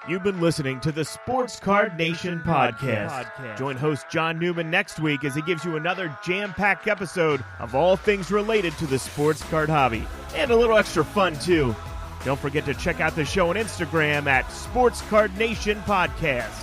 You've been listening to the Sports Card Nation podcast. Join host John Newman next week as he gives you another jam-packed episode of all things related to the sports card hobby. And a little extra fun, too. Don't forget to check out the show on Instagram at Sports Card Nation Podcast.